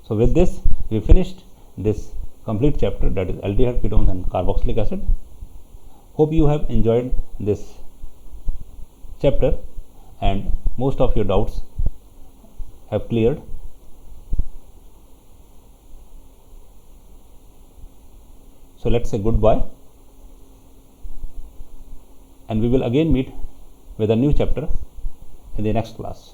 So, with this we finished this complete chapter, that is aldehyde, ketones and carboxylic acid. Hope you have enjoyed this chapter and most of your doubts have cleared. So, let us say goodbye. and we will again meet with a new chapter in the next class.